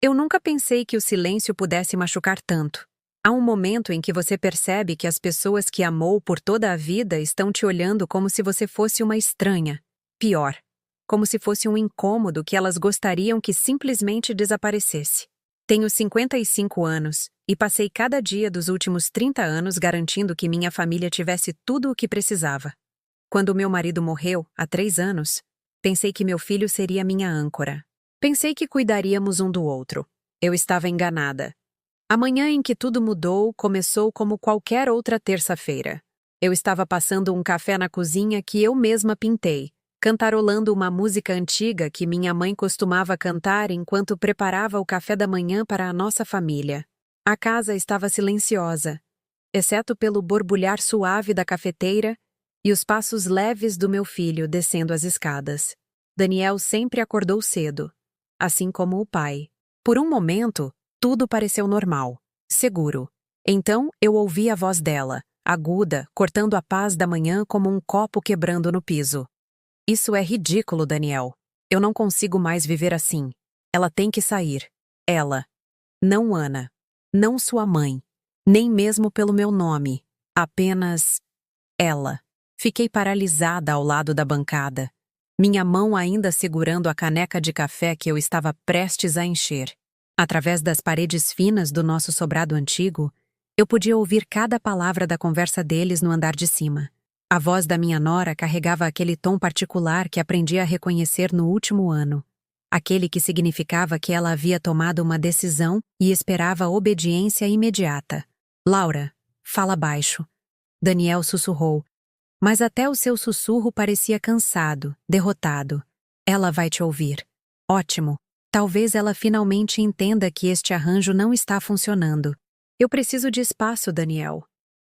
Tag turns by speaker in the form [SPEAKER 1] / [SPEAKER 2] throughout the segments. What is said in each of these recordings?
[SPEAKER 1] Eu nunca pensei que o silêncio pudesse machucar tanto. Há um momento em que você percebe que as pessoas que amou por toda a vida estão te olhando como se você fosse uma estranha. Pior, como se fosse um incômodo que elas gostariam que simplesmente desaparecesse. Tenho 55 anos e passei cada dia dos últimos 30 anos garantindo que minha família tivesse tudo o que precisava. Quando meu marido morreu, há 3 anos, pensei que meu filho seria minha âncora. Pensei que cuidaríamos um do outro. Eu estava enganada. A manhã em que tudo mudou começou como qualquer outra terça-feira. Eu estava passando um café na cozinha que eu mesma pintei, cantarolando uma música antiga que minha mãe costumava cantar enquanto preparava o café da manhã para a nossa família. A casa estava silenciosa, exceto pelo borbulhar suave da cafeteira e os passos leves do meu filho descendo as escadas. Daniel sempre acordou cedo, assim como o pai. Por um momento, tudo pareceu normal, seguro. Então, eu ouvi a voz dela, aguda, cortando a paz da manhã como um copo quebrando no piso. Isso é ridículo, Daniel. Eu não consigo mais viver assim. Ela tem que sair. Ela. Não Ana. Não sua mãe. Nem mesmo pelo meu nome. Apenas ela. Fiquei paralisada ao lado da bancada, minha mão ainda segurando a caneca de café que eu estava prestes a encher. Através das paredes finas do nosso sobrado antigo, eu podia ouvir cada palavra da conversa deles no andar de cima. A voz da minha nora carregava aquele tom particular que aprendi a reconhecer no último ano. Aquele que significava que ela havia tomado uma decisão e esperava obediência imediata. Laura, fala baixo. Daniel sussurrou, mas até o seu sussurro parecia cansado, derrotado. Ela vai te ouvir. Ótimo. Talvez ela finalmente entenda que este arranjo não está funcionando. Eu preciso de espaço, Daniel.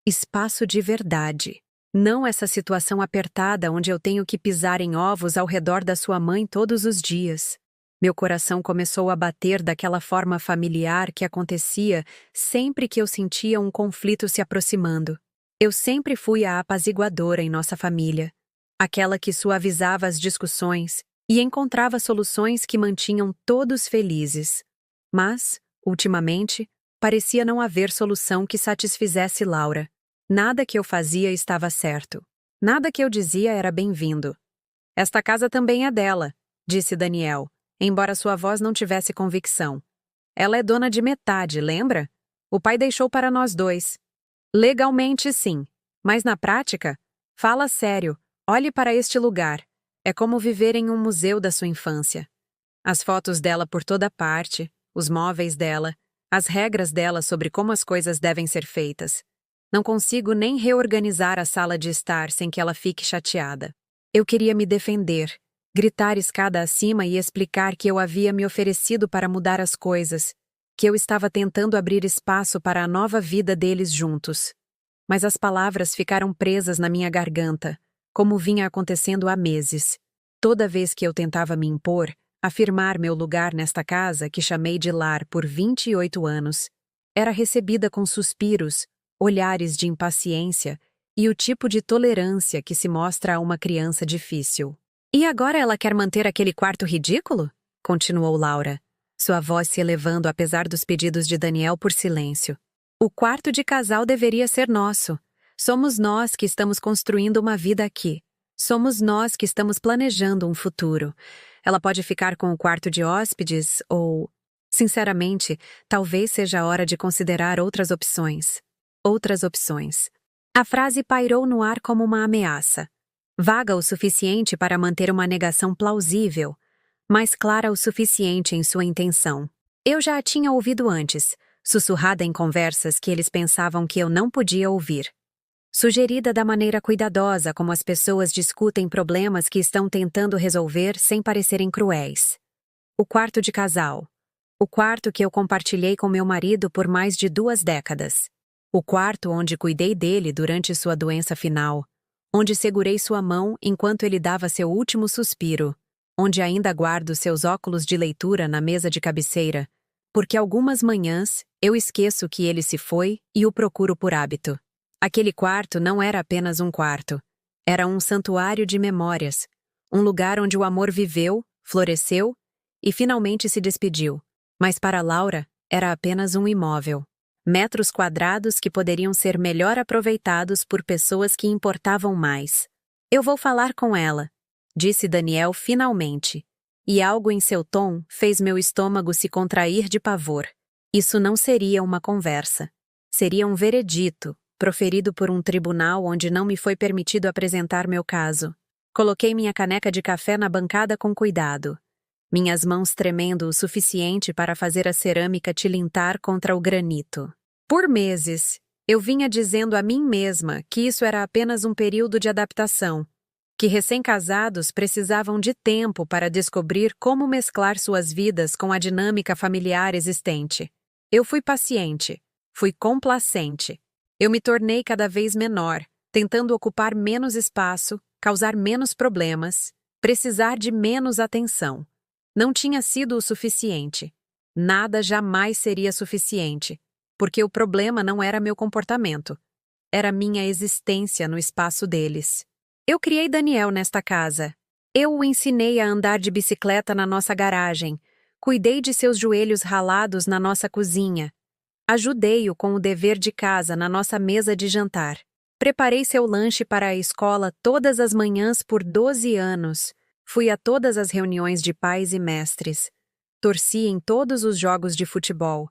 [SPEAKER 1] Espaço de verdade. Não essa situação apertada onde eu tenho que pisar em ovos ao redor da sua mãe todos os dias. Meu coração começou a bater daquela forma familiar que acontecia sempre que eu sentia um conflito se aproximando. Eu sempre fui a apaziguadora em nossa família, aquela que suavizava as discussões e encontrava soluções que mantinham todos felizes. Mas, ultimamente, parecia não haver solução que satisfizesse Laura. Nada que eu fazia estava certo. Nada que eu dizia era bem-vindo. Esta casa também é dela, disse Daniel, embora sua voz não tivesse convicção. Ela é dona de metade, lembra? O pai deixou para nós dois. Legalmente, sim. Mas na prática? Fala sério. Olhe para este lugar. É como viver em um museu da sua infância. As fotos dela por toda parte, os móveis dela, as regras dela sobre como as coisas devem ser feitas. Não consigo nem reorganizar a sala de estar sem que ela fique chateada. Eu queria me defender, gritar escada acima e explicar que eu havia me oferecido para mudar as coisas, que eu estava tentando abrir espaço para a nova vida deles juntos. Mas as palavras ficaram presas na minha garganta, como vinha acontecendo há meses. Toda vez que eu tentava me impor, afirmar meu lugar nesta casa que chamei de lar por 28 anos, era recebida com suspiros, olhares de impaciência e o tipo de tolerância que se mostra a uma criança difícil. E agora ela quer manter aquele quarto ridículo? Continuou Laura, sua voz se elevando apesar dos pedidos de Daniel por silêncio. O quarto de casal deveria ser nosso. Somos nós que estamos construindo uma vida aqui. Somos nós que estamos planejando um futuro. Ela pode ficar com o quarto de hóspedes ou... Sinceramente, talvez seja a hora de considerar outras opções. Outras opções. A frase pairou no ar como uma ameaça. Vaga o suficiente para manter uma negação plausível, mas clara o suficiente em sua intenção. Eu já a tinha ouvido antes, sussurrada em conversas que eles pensavam que eu não podia ouvir. Sugerida da maneira cuidadosa como as pessoas discutem problemas que estão tentando resolver sem parecerem cruéis. O quarto de casal. O quarto que eu compartilhei com meu marido por mais de 2 décadas. O quarto onde cuidei dele durante sua doença final. Onde segurei sua mão enquanto ele dava seu último suspiro. Onde ainda guardo seus óculos de leitura na mesa de cabeceira, porque algumas manhãs eu esqueço que ele se foi e o procuro por hábito. Aquele quarto não era apenas um quarto. Era um santuário de memórias, um lugar onde o amor viveu, floresceu e finalmente se despediu. Mas para Laura, era apenas um imóvel. Metros quadrados que poderiam ser melhor aproveitados por pessoas que importavam mais. Eu vou falar com ela, disse Daniel finalmente. E algo em seu tom fez meu estômago se contrair de pavor. Isso não seria uma conversa. Seria um veredito, proferido por um tribunal onde não me foi permitido apresentar meu caso. Coloquei minha caneca de café na bancada com cuidado, minhas mãos tremendo o suficiente para fazer a cerâmica tilintar contra o granito. Por meses, eu vinha dizendo a mim mesma que isso era apenas um período de adaptação, que recém-casados precisavam de tempo para descobrir como mesclar suas vidas com a dinâmica familiar existente. Eu fui paciente, fui complacente. Eu me tornei cada vez menor, tentando ocupar menos espaço, causar menos problemas, precisar de menos atenção. Não tinha sido o suficiente. Nada jamais seria suficiente, porque o problema não era meu comportamento. Era minha existência no espaço deles. Eu criei Daniel nesta casa. Eu o ensinei a andar de bicicleta na nossa garagem. Cuidei de seus joelhos ralados na nossa cozinha. Ajudei-o com o dever de casa na nossa mesa de jantar. Preparei seu lanche para a escola todas as manhãs por 12 anos. Fui a todas as reuniões de pais e mestres. Torci em todos os jogos de futebol,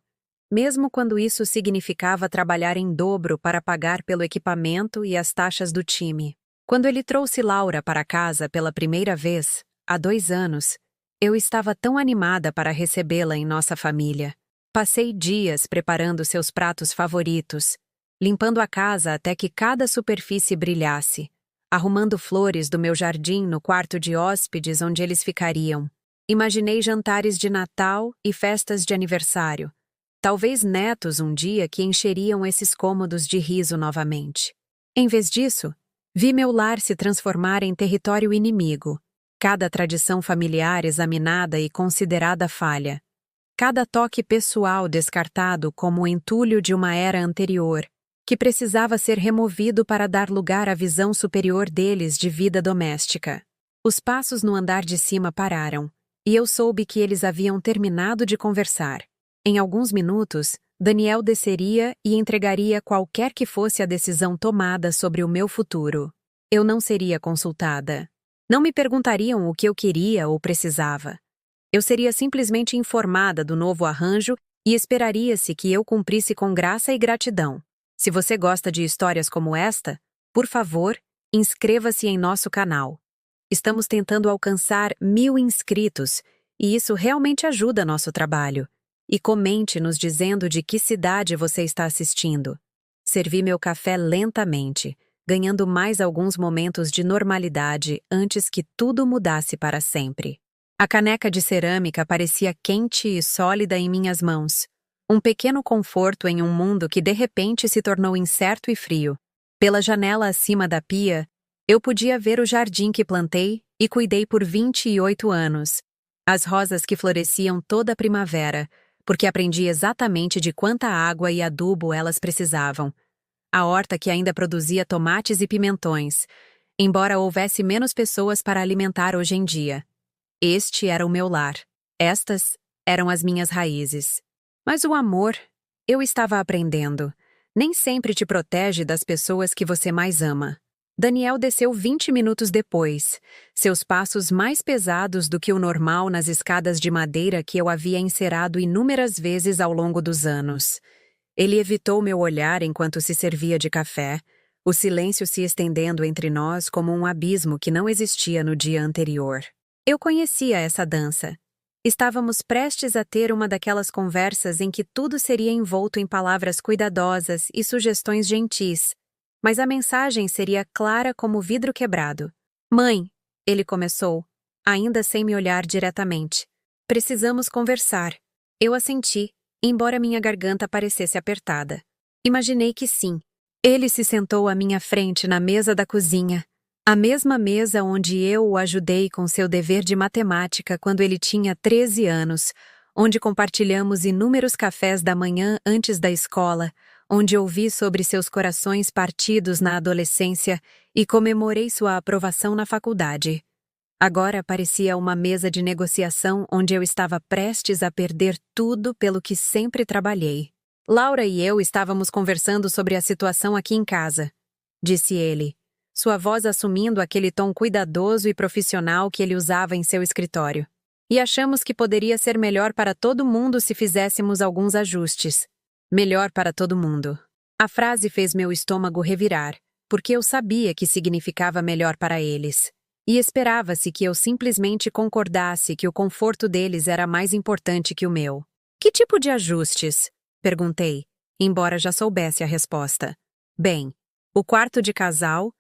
[SPEAKER 1] mesmo quando isso significava trabalhar em dobro para pagar pelo equipamento e as taxas do time. Quando ele trouxe Laura para casa pela primeira vez, há 2 anos, eu estava tão animada para recebê-la em nossa família. Passei dias preparando seus pratos favoritos, limpando a casa até que cada superfície brilhasse, arrumando flores do meu jardim no quarto de hóspedes onde eles ficariam. Imaginei jantares de Natal e festas de aniversário. Talvez netos um dia que encheriam esses cômodos de riso novamente. Em vez disso, vi meu lar se transformar em território inimigo. Cada tradição familiar examinada e considerada falha. Cada toque pessoal descartado como o entulho de uma era anterior, que precisava ser removido para dar lugar à visão superior deles de vida doméstica. Os passos no andar de cima pararam, e eu soube que eles haviam terminado de conversar. Em alguns minutos, Daniel desceria e entregaria qualquer que fosse a decisão tomada sobre o meu futuro. Eu não seria consultada. Não me perguntariam o que eu queria ou precisava. Eu seria simplesmente informada do novo arranjo e esperaria-se que eu cumprisse com graça e gratidão. Se você gosta de histórias como esta, por favor, inscreva-se em nosso canal. Estamos tentando alcançar 1000 inscritos, e isso realmente ajuda nosso trabalho. E comente nos dizendo de que cidade você está assistindo. Servi meu café lentamente, ganhando mais alguns momentos de normalidade antes que tudo mudasse para sempre. A caneca de cerâmica parecia quente e sólida em minhas mãos. Um pequeno conforto em um mundo que de repente se tornou incerto e frio. Pela janela acima da pia, eu podia ver o jardim que plantei e cuidei por 28 anos. As rosas que floresciam toda a primavera, porque aprendi exatamente de quanta água e adubo elas precisavam. A horta que ainda produzia tomates e pimentões, embora houvesse menos pessoas para alimentar hoje em dia. Este era o meu lar. Estas eram as minhas raízes. Mas o amor, eu estava aprendendo, nem sempre te protege das pessoas que você mais ama. Daniel desceu 20 minutos depois, seus passos mais pesados do que o normal nas escadas de madeira que eu havia encerado inúmeras vezes ao longo dos anos. Ele evitou meu olhar enquanto se servia de café, o silêncio se estendendo entre nós como um abismo que não existia no dia anterior. Eu conhecia essa dança. Estávamos prestes a ter uma daquelas conversas em que tudo seria envolto em palavras cuidadosas e sugestões gentis, mas a mensagem seria clara como vidro quebrado. Mãe, ele começou, ainda sem me olhar diretamente. Precisamos conversar. Eu assenti, embora minha garganta parecesse apertada. Imaginei que sim. Ele se sentou à minha frente na mesa da cozinha, a mesma mesa onde eu o ajudei com seu dever de matemática quando ele tinha 13 anos, onde compartilhamos inúmeros cafés da manhã antes da escola, onde ouvi sobre seus corações partidos na adolescência e comemorei sua aprovação na faculdade. Agora parecia uma mesa de negociação onde eu estava prestes a perder tudo pelo que sempre trabalhei. Laura e eu estávamos conversando sobre a situação aqui em casa, disse ele, sua voz assumindo aquele tom cuidadoso e profissional que ele usava em seu escritório. E achamos que poderia ser melhor para todo mundo se fizéssemos alguns ajustes. Melhor para todo mundo. A frase fez meu estômago revirar, porque eu sabia que significava melhor para eles. E esperava-se que eu simplesmente concordasse que o conforto deles era mais importante que o meu. Que tipo de ajustes? Perguntei, embora já soubesse a resposta. Bem, o quarto de casal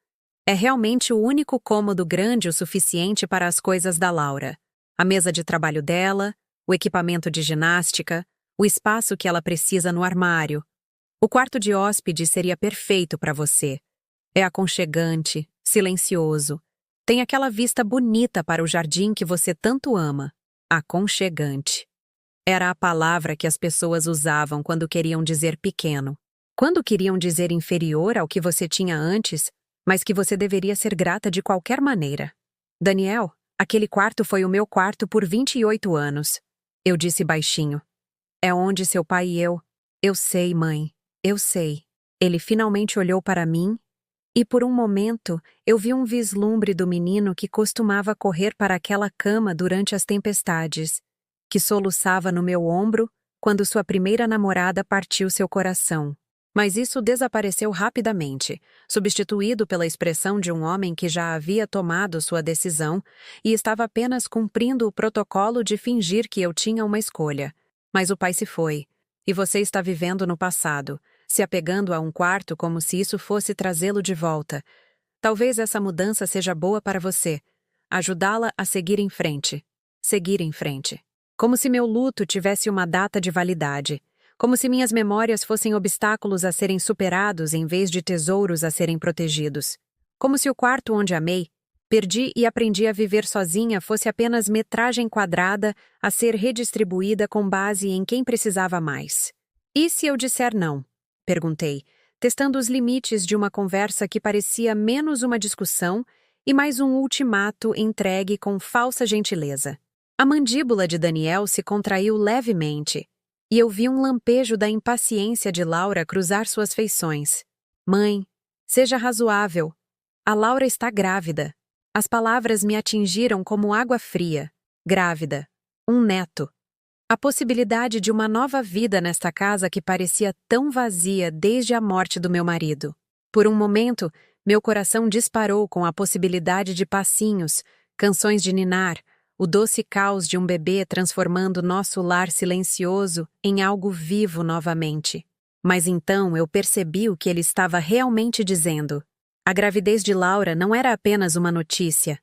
[SPEAKER 1] é realmente o único cômodo grande o suficiente para as coisas da Laura. A mesa de trabalho dela, o equipamento de ginástica, o espaço que ela precisa no armário. O quarto de hóspede seria perfeito para você. É aconchegante, silencioso. Tem aquela vista bonita para o jardim que você tanto ama. Aconchegante. Era a palavra que as pessoas usavam quando queriam dizer pequeno. Quando queriam dizer inferior ao que você tinha antes, mas que você deveria ser grata de qualquer maneira. Daniel, aquele quarto foi o meu quarto por 28 anos. Eu disse baixinho. É onde seu pai e eu... Eu sei, mãe. Eu sei. Ele finalmente olhou para mim e por um momento eu vi um vislumbre do menino que costumava correr para aquela cama durante as tempestades, que soluçava no meu ombro quando sua primeira namorada partiu seu coração. Mas isso desapareceu rapidamente, substituído pela expressão de um homem que já havia tomado sua decisão e estava apenas cumprindo o protocolo de fingir que eu tinha uma escolha. Mas o pai se foi, e você está vivendo no passado, se apegando a um quarto como se isso fosse trazê-lo de volta. Talvez essa mudança seja boa para você, ajudá-la a seguir em frente. Seguir em frente. Como se meu luto tivesse uma data de validade. Como se minhas memórias fossem obstáculos a serem superados em vez de tesouros a serem protegidos. Como se o quarto onde amei, perdi e aprendi a viver sozinha fosse apenas metragem quadrada a ser redistribuída com base em quem precisava mais. E se eu disser não? Perguntei, testando os limites de uma conversa que parecia menos uma discussão e mais um ultimato entregue com falsa gentileza. A mandíbula de Daniel se contraiu levemente, e eu vi um lampejo da impaciência de Laura cruzar suas feições. Mãe, seja razoável. A Laura está grávida. As palavras me atingiram como água fria. Grávida. Um neto. A possibilidade de uma nova vida nesta casa que parecia tão vazia desde a morte do meu marido. Por um momento, meu coração disparou com a possibilidade de passinhos, canções de ninar, o doce caos de um bebê transformando nosso lar silencioso em algo vivo novamente. Mas então eu percebi o que ele estava realmente dizendo. A gravidez de Laura não era apenas uma notícia.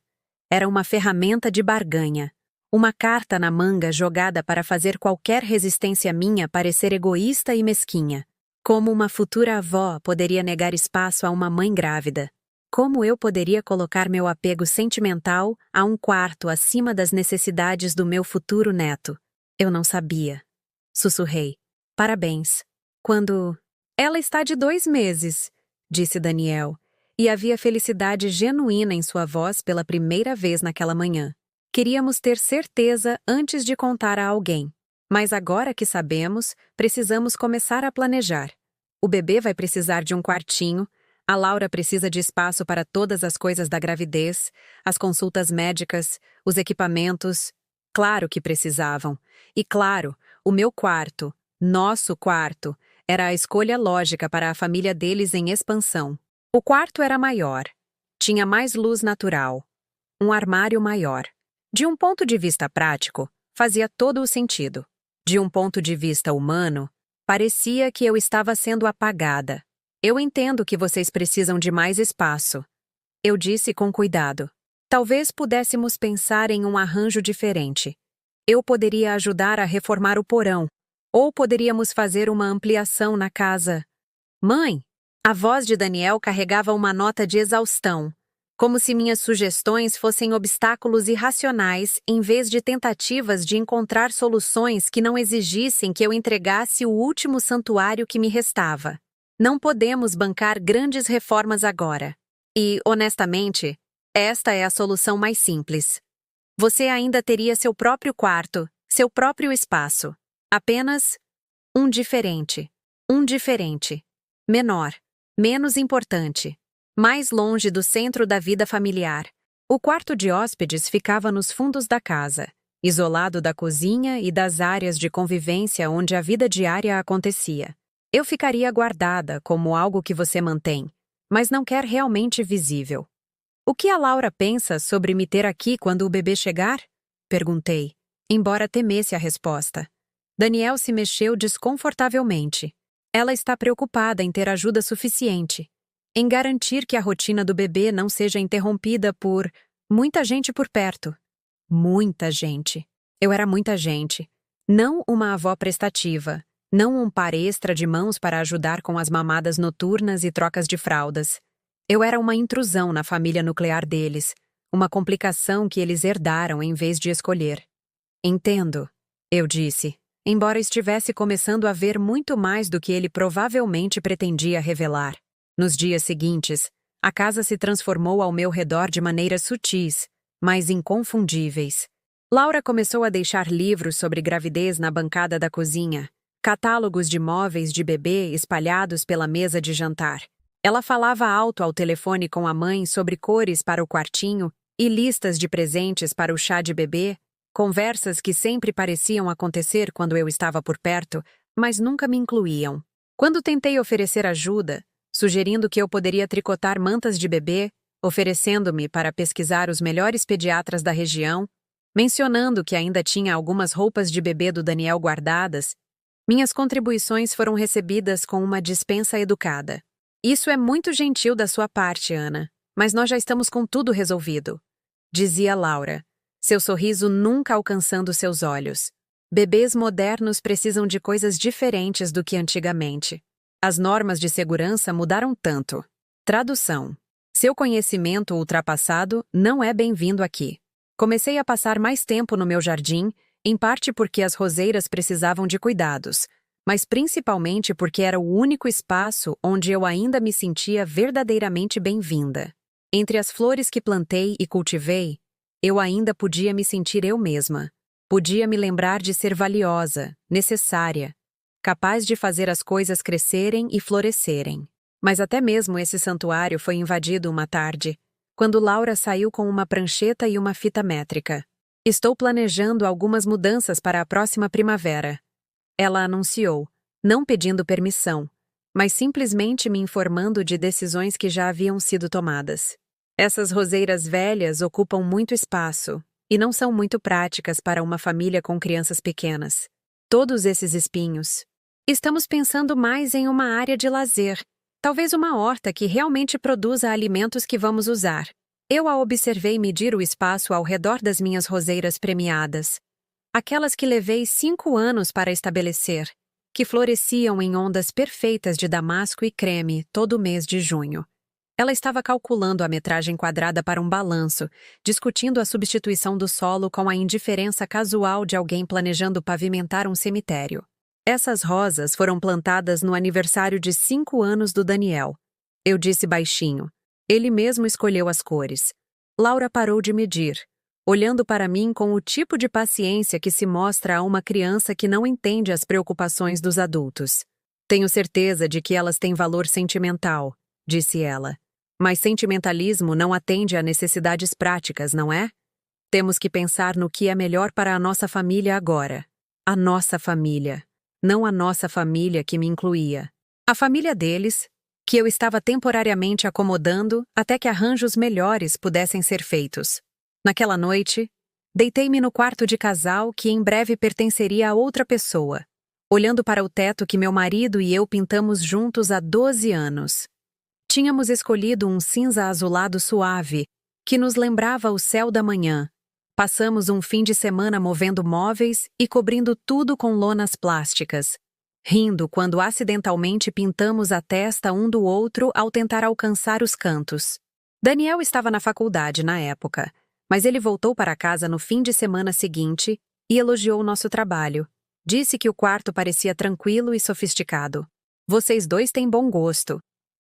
[SPEAKER 1] Era uma ferramenta de barganha. Uma carta na manga jogada para fazer qualquer resistência minha parecer egoísta e mesquinha. Como uma futura avó poderia negar espaço a uma mãe grávida? Como eu poderia colocar meu apego sentimental a um quarto acima das necessidades do meu futuro neto? Eu não sabia. Sussurrei. Parabéns. Quando... Ela está de 2 meses, disse Daniel, e havia felicidade genuína em sua voz pela primeira vez naquela manhã. Queríamos ter certeza antes de contar a alguém. Mas agora que sabemos, precisamos começar a planejar. O bebê vai precisar de um quartinho, a Laura precisa de espaço para todas as coisas da gravidez, as consultas médicas, os equipamentos. Claro que precisavam. E claro, o meu quarto, nosso quarto, era a escolha lógica para a família deles em expansão. O quarto era maior. Tinha mais luz natural. Um armário maior. De um ponto de vista prático, fazia todo o sentido. De um ponto de vista humano, parecia que eu estava sendo apagada. Eu entendo que vocês precisam de mais espaço. Eu disse com cuidado. Talvez pudéssemos pensar em um arranjo diferente. Eu poderia ajudar a reformar o porão, ou poderíamos fazer uma ampliação na casa. Mãe! A voz de Daniel carregava uma nota de exaustão. Como se minhas sugestões fossem obstáculos irracionais em vez de tentativas de encontrar soluções que não exigissem que eu entregasse o último santuário que me restava. Não podemos bancar grandes reformas agora. E, honestamente, Esta é a solução mais simples. Você ainda teria seu próprio quarto, seu próprio espaço. Apenas um diferente. Um diferente. Menor. Menos importante. Mais longe do centro da vida familiar. O quarto de hóspedes ficava nos fundos da casa, isolado da cozinha e das áreas de convivência onde a vida diária acontecia. Eu ficaria guardada como algo que você mantém, mas não quer realmente visível. O que a Laura pensa sobre me ter aqui quando o bebê chegar? Perguntei, embora temesse a resposta. Daniel se mexeu desconfortavelmente. Ela está preocupada em ter ajuda suficiente, em garantir que a rotina do bebê não seja interrompida por muita gente por perto. Muita gente. Eu era muita gente. Não uma avó prestativa, não um par extra de mãos para ajudar com as mamadas noturnas e trocas de fraldas. Eu era uma intrusão na família nuclear deles, uma complicação que eles herdaram em vez de escolher. Entendo, eu disse, embora estivesse começando a ver muito mais do que ele provavelmente pretendia revelar. Nos dias seguintes, a casa se transformou ao meu redor de maneiras sutis, mas inconfundíveis. Laura começou a deixar livros sobre gravidez na bancada da cozinha, catálogos de móveis de bebê espalhados pela mesa de jantar. Ela falava alto ao telefone com a mãe sobre cores para o quartinho e listas de presentes para o chá de bebê, conversas que sempre pareciam acontecer quando eu estava por perto, mas nunca me incluíam. Quando tentei oferecer ajuda, sugerindo que eu poderia tricotar mantas de bebê, oferecendo-me para pesquisar os melhores pediatras da região, mencionando que ainda tinha algumas roupas de bebê do Daniel guardadas, minhas contribuições foram recebidas com uma dispensa educada. Isso é muito gentil da sua parte, Ana, mas nós já estamos com tudo resolvido, dizia Laura, seu sorriso nunca alcançando seus olhos. Bebês modernos precisam de coisas diferentes do que antigamente. As normas de segurança mudaram tanto. Tradução. Seu conhecimento ultrapassado não é bem-vindo aqui. Comecei a passar mais tempo no meu jardim, em parte porque as roseiras precisavam de cuidados, mas principalmente porque era o único espaço onde eu ainda me sentia verdadeiramente bem-vinda. Entre as flores que plantei e cultivei, eu ainda podia me sentir eu mesma. Podia me lembrar de ser valiosa, necessária, capaz de fazer as coisas crescerem e florescerem. Mas até mesmo esse santuário foi invadido uma tarde, quando Laura saiu com uma prancheta e uma fita métrica. Estou planejando algumas mudanças para a próxima primavera. Ela anunciou, não pedindo permissão, mas simplesmente me informando de decisões que já haviam sido tomadas. Essas roseiras velhas ocupam muito espaço e não são muito práticas para uma família com crianças pequenas. Todos esses espinhos. Estamos pensando mais em uma área de lazer, talvez uma horta que realmente produza alimentos que vamos usar. Eu a observei medir o espaço ao redor das minhas roseiras premiadas. Aquelas que levei 5 anos para estabelecer, que floresciam em ondas perfeitas de damasco e creme todo mês de junho. Ela estava calculando a metragem quadrada para um balanço, discutindo a substituição do solo com a indiferença casual de alguém planejando pavimentar um cemitério. Essas rosas foram plantadas no aniversário de 5 anos do Daniel. Eu disse baixinho. Ele mesmo escolheu as cores. Laura parou de medir, olhando para mim com o tipo de paciência que se mostra a uma criança que não entende as preocupações dos adultos. Tenho certeza de que elas têm valor sentimental, disse ela. Mas sentimentalismo não atende a necessidades práticas, não é? Temos que pensar no que é melhor para a nossa família agora. A nossa família. Não a nossa família que me incluía. A família deles, que eu estava temporariamente acomodando até que arranjos melhores pudessem ser feitos. Naquela noite, deitei-me no quarto de casal que em breve pertenceria a outra pessoa, olhando para o teto que meu marido e eu pintamos juntos há 12 anos. Tínhamos escolhido um cinza azulado suave, que nos lembrava o céu da manhã. Passamos um fim de semana movendo móveis e cobrindo tudo com lonas plásticas, rindo quando acidentalmente pintamos a testa um do outro ao tentar alcançar os cantos. Daniel estava na faculdade na época, mas ele voltou para casa no fim de semana seguinte e elogiou nosso trabalho. Disse que o quarto parecia tranquilo e sofisticado. Vocês dois têm bom gosto.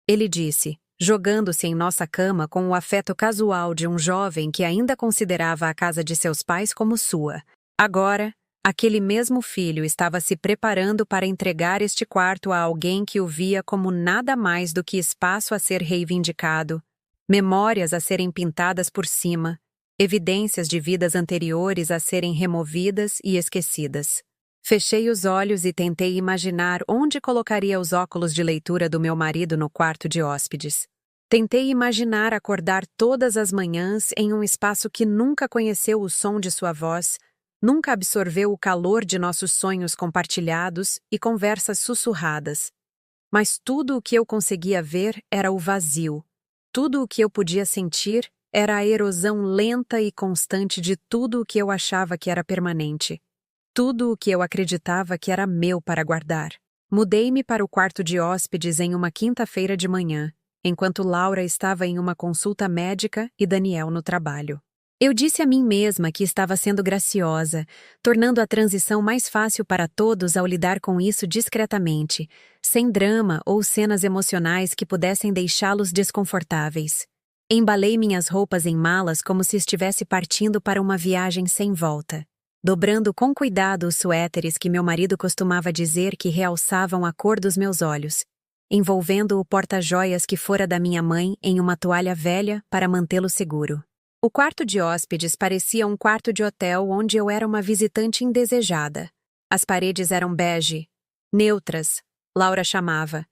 [SPEAKER 1] Ele disse, jogando-se em nossa cama com o afeto casual de um jovem que ainda considerava a casa de seus pais como sua. Agora, aquele mesmo filho estava se preparando para entregar este quarto a alguém que o via como nada mais do que espaço a ser reivindicado, memórias a serem pintadas por cima, evidências de vidas anteriores a serem removidas e esquecidas. Fechei os olhos e tentei imaginar onde colocaria os óculos de leitura do meu marido no quarto de hóspedes. Tentei imaginar acordar todas as manhãs em um espaço que nunca conheceu o som de sua voz, nunca absorveu o calor de nossos sonhos compartilhados e conversas sussurradas. Mas tudo o que eu conseguia ver era o vazio. Tudo o que eu podia sentir era a erosão lenta e constante de tudo o que eu achava que era permanente. Tudo o que eu acreditava que era meu para guardar. Mudei-me para o quarto de hóspedes em uma quinta-feira de manhã, enquanto Laura estava em uma consulta médica e Daniel no trabalho. Eu disse a mim mesma que estava sendo graciosa, tornando a transição mais fácil para todos ao lidar com isso discretamente, sem drama ou cenas emocionais que pudessem deixá-los desconfortáveis. Embalei minhas roupas em malas como se estivesse partindo para uma viagem sem volta, dobrando com cuidado os suéteres que meu marido costumava dizer que realçavam a cor dos meus olhos, envolvendo o porta-joias que fora da minha mãe em uma toalha velha para mantê-lo seguro. O quarto de hóspedes parecia um quarto de hotel onde eu era uma visitante indesejada. As paredes eram bege, neutras, Laura chamava,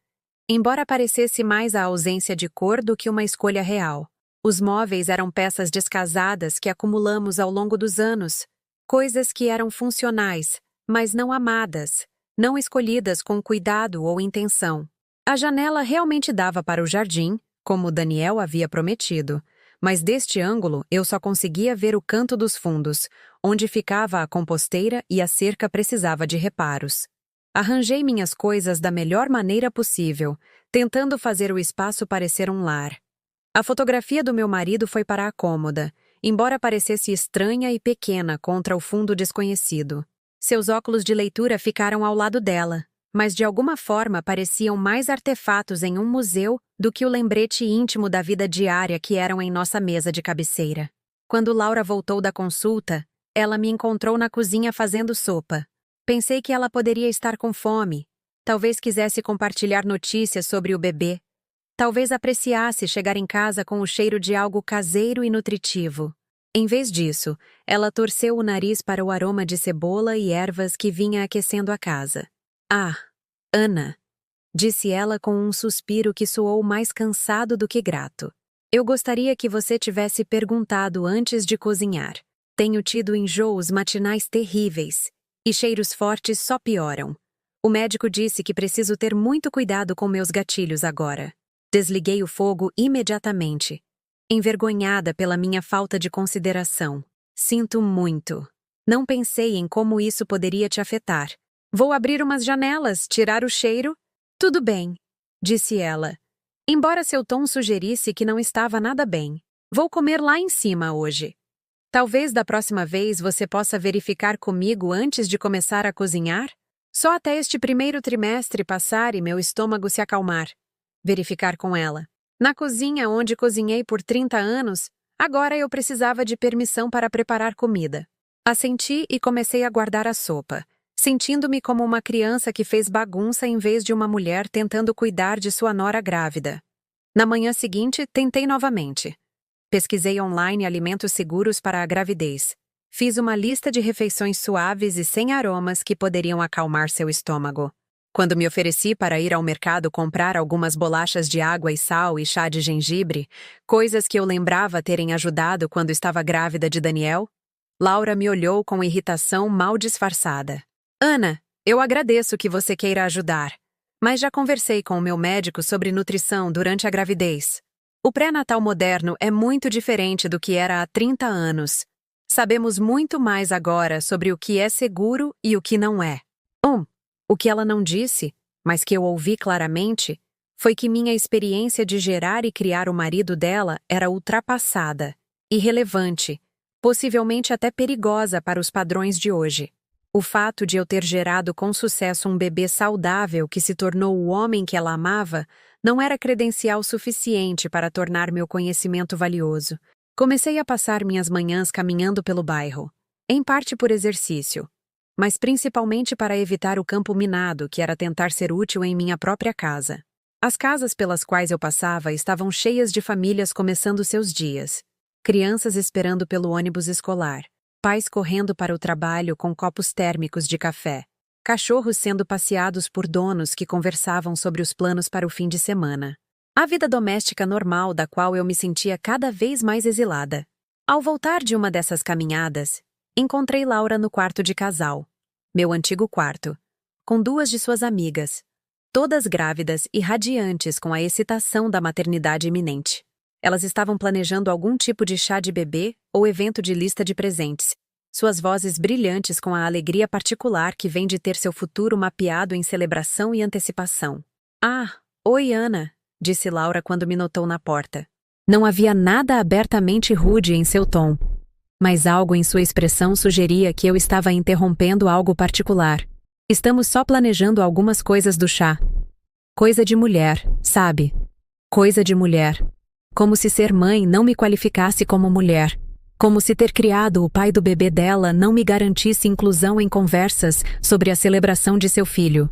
[SPEAKER 1] embora parecesse mais a ausência de cor do que uma escolha real. Os móveis eram peças descasadas que acumulamos ao longo dos anos, coisas que eram funcionais, mas não amadas, não escolhidas com cuidado ou intenção. A janela realmente dava para o jardim, como Daniel havia prometido, mas deste ângulo eu só conseguia ver o canto dos fundos, onde ficava a composteira e a cerca precisava de reparos. Arranjei minhas coisas da melhor maneira possível, tentando fazer o espaço parecer um lar. A fotografia do meu marido foi para a cômoda, embora parecesse estranha e pequena contra o fundo desconhecido. Seus óculos de leitura ficaram ao lado dela, mas de alguma forma pareciam mais artefatos em um museu do que o lembrete íntimo da vida diária que eram em nossa mesa de cabeceira. Quando Laura voltou da consulta, ela me encontrou na cozinha fazendo sopa. Pensei que ela poderia estar com fome, talvez quisesse compartilhar notícias sobre o bebê, talvez apreciasse chegar em casa com o cheiro de algo caseiro e nutritivo. Em vez disso, ela torceu o nariz para o aroma de cebola e ervas que vinha aquecendo a casa. Ah, Ana, disse ela com um suspiro que soou mais cansado do que grato. Eu gostaria que você tivesse perguntado antes de cozinhar. Tenho tido enjoos matinais terríveis, e cheiros fortes só pioram. O médico disse que preciso ter muito cuidado com meus gatilhos agora. Desliguei o fogo imediatamente, envergonhada pela minha falta de consideração. Sinto muito. Não pensei em como isso poderia te afetar. Vou abrir umas janelas, tirar o cheiro? Tudo bem, disse ela, embora seu tom sugerisse que não estava nada bem. Vou comer lá em cima hoje. Talvez da próxima vez você possa verificar comigo antes de começar a cozinhar? Só até este primeiro trimestre passar e meu estômago se acalmar. Verificar com ela. Na cozinha onde cozinhei por 30 anos, agora eu precisava de permissão para preparar comida. Assenti e comecei a guardar a sopa, sentindo-me como uma criança que fez bagunça em vez de uma mulher tentando cuidar de sua nora grávida. Na manhã seguinte, tentei novamente. Pesquisei online alimentos seguros para a gravidez. Fiz uma lista de refeições suaves e sem aromas que poderiam acalmar seu estômago. Quando me ofereci para ir ao mercado comprar algumas bolachas de água e sal e chá de gengibre, coisas que eu lembrava terem ajudado quando estava grávida de Daniel, Laura me olhou com irritação mal disfarçada. Ana, eu agradeço que você queira ajudar, mas já conversei com o meu médico sobre nutrição durante a gravidez. O pré-natal moderno é muito diferente do que era há 30 anos. Sabemos muito mais agora sobre o que é seguro e o que não é. O que ela não disse, mas que eu ouvi claramente, foi que minha experiência de gerar e criar o marido dela era ultrapassada, irrelevante, possivelmente até perigosa para os padrões de hoje. O fato de eu ter gerado com sucesso um bebê saudável que se tornou o homem que ela amava não era credencial suficiente para tornar meu conhecimento valioso. Comecei a passar minhas manhãs caminhando pelo bairro, em parte por exercício, mas principalmente para evitar o campo minado, que era tentar ser útil em minha própria casa. As casas pelas quais eu passava estavam cheias de famílias começando seus dias. Crianças esperando pelo ônibus escolar, pais correndo para o trabalho com copos térmicos de café, cachorros sendo passeados por donos que conversavam sobre os planos para o fim de semana. A vida doméstica normal da qual eu me sentia cada vez mais exilada. Ao voltar de uma dessas caminhadas, encontrei Laura no quarto de casal, meu antigo quarto, com duas de suas amigas, todas grávidas e radiantes com a excitação da maternidade iminente. Elas estavam planejando algum tipo de chá de bebê ou evento de lista de presentes, suas vozes brilhantes com a alegria particular que vem de ter seu futuro mapeado em celebração e antecipação. "Ah, oi, Ana", disse Laura quando me notou na porta. Não havia nada abertamente rude em seu tom, mas algo em sua expressão sugeria que eu estava interrompendo algo particular. "Estamos só planejando algumas coisas do chá. Coisa de mulher, sabe? Coisa de mulher. Como se ser mãe não me qualificasse como mulher. Como se ter criado o pai do bebê dela não me garantisse inclusão em conversas sobre a celebração de seu filho."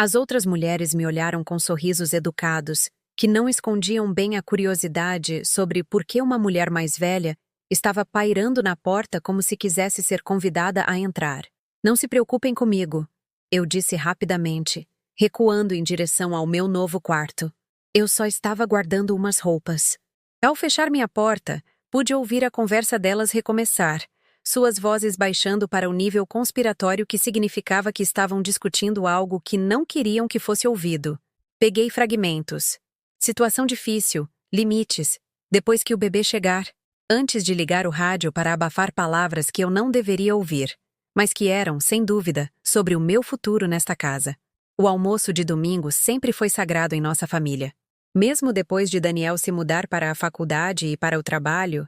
[SPEAKER 1] As outras mulheres me olharam com sorrisos educados, que não escondiam bem a curiosidade sobre por que uma mulher mais velha estava pairando na porta como se quisesse ser convidada a entrar. "Não se preocupem comigo", eu disse rapidamente, recuando em direção ao meu novo quarto. Eu só estava guardando umas roupas. Ao fechar minha porta, pude ouvir a conversa delas recomeçar, suas vozes baixando para o nível conspiratório que significava que estavam discutindo algo que não queriam que fosse ouvido. Peguei fragmentos. Situação difícil, limites, depois que o bebê chegar, antes de ligar o rádio para abafar palavras que eu não deveria ouvir, mas que eram, sem dúvida, sobre o meu futuro nesta casa. O almoço de domingo sempre foi sagrado em nossa família. Mesmo depois de Daniel se mudar para a faculdade e para o trabalho,